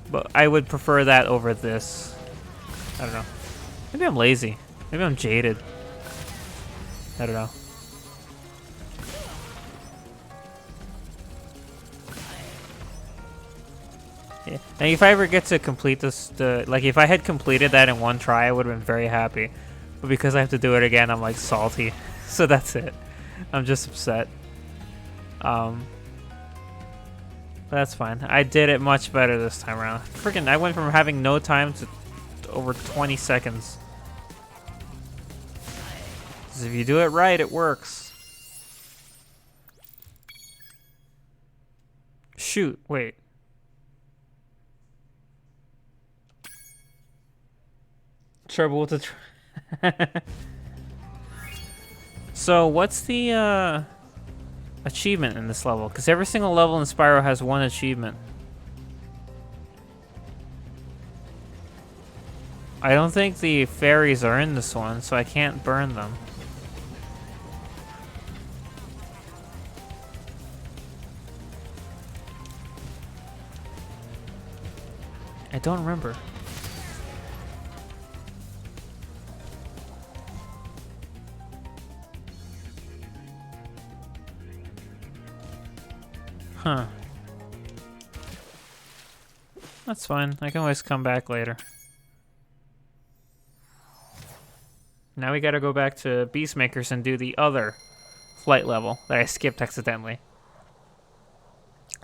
Speaker 1: But I would prefer that over this. I don't know. Maybe I'm lazy. Maybe I'm jaded. I don't know. Yeah. And if I ever get to complete this, like if I had completed that in one try, I would have been very happy. But because I have to do it again, I'm like salty. So that's it. I'm just upset. That's fine. I did it much better this time around. Freaking, I went from having no time to over 20 seconds. 'Cause if you do it right, it works. Shoot, wait. Trouble with the So what's the achievement in this level? Because every single level in Spyro has one achievement. I don't think the fairies are in this one, so I can't burn them. I don't remember. Huh. That's fine. I can always come back later. Now we gotta go back to Beastmakers and do the other flight level that I skipped accidentally.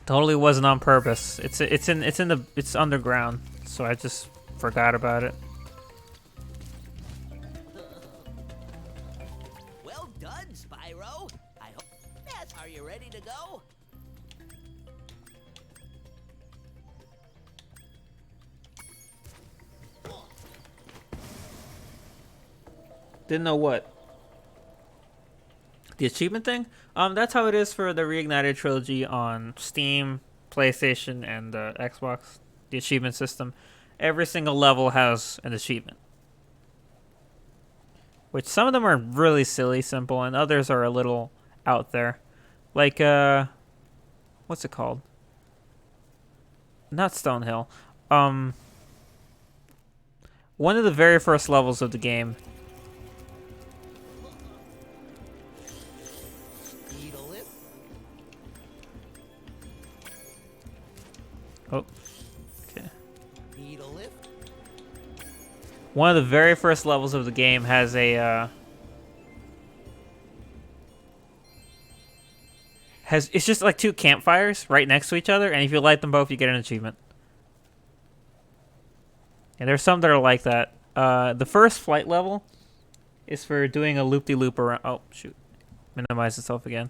Speaker 1: Totally wasn't on purpose. It's underground, so I just forgot about it.
Speaker 3: Well done, Spyro. I hope. Yes, are you ready to go?
Speaker 1: Didn't know what. The achievement thing? That's how it is for the Reignited trilogy on Steam, PlayStation, and Xbox. The achievement system. Every single level has an achievement. Which some of them are really silly, simple, and others are a little out there. Like, what's it called? Not Stonehill. One of the very first levels of the game.
Speaker 3: Needle lift.
Speaker 1: Oh, okay.
Speaker 3: Needle lift.
Speaker 1: One of the very first levels of the game has a it's just like two campfires right next to each other, and if you light them both, you get an achievement. And there's some that are like that. The first flight level is for doing a loop-de-loop around. Oh shoot! Minimize itself again.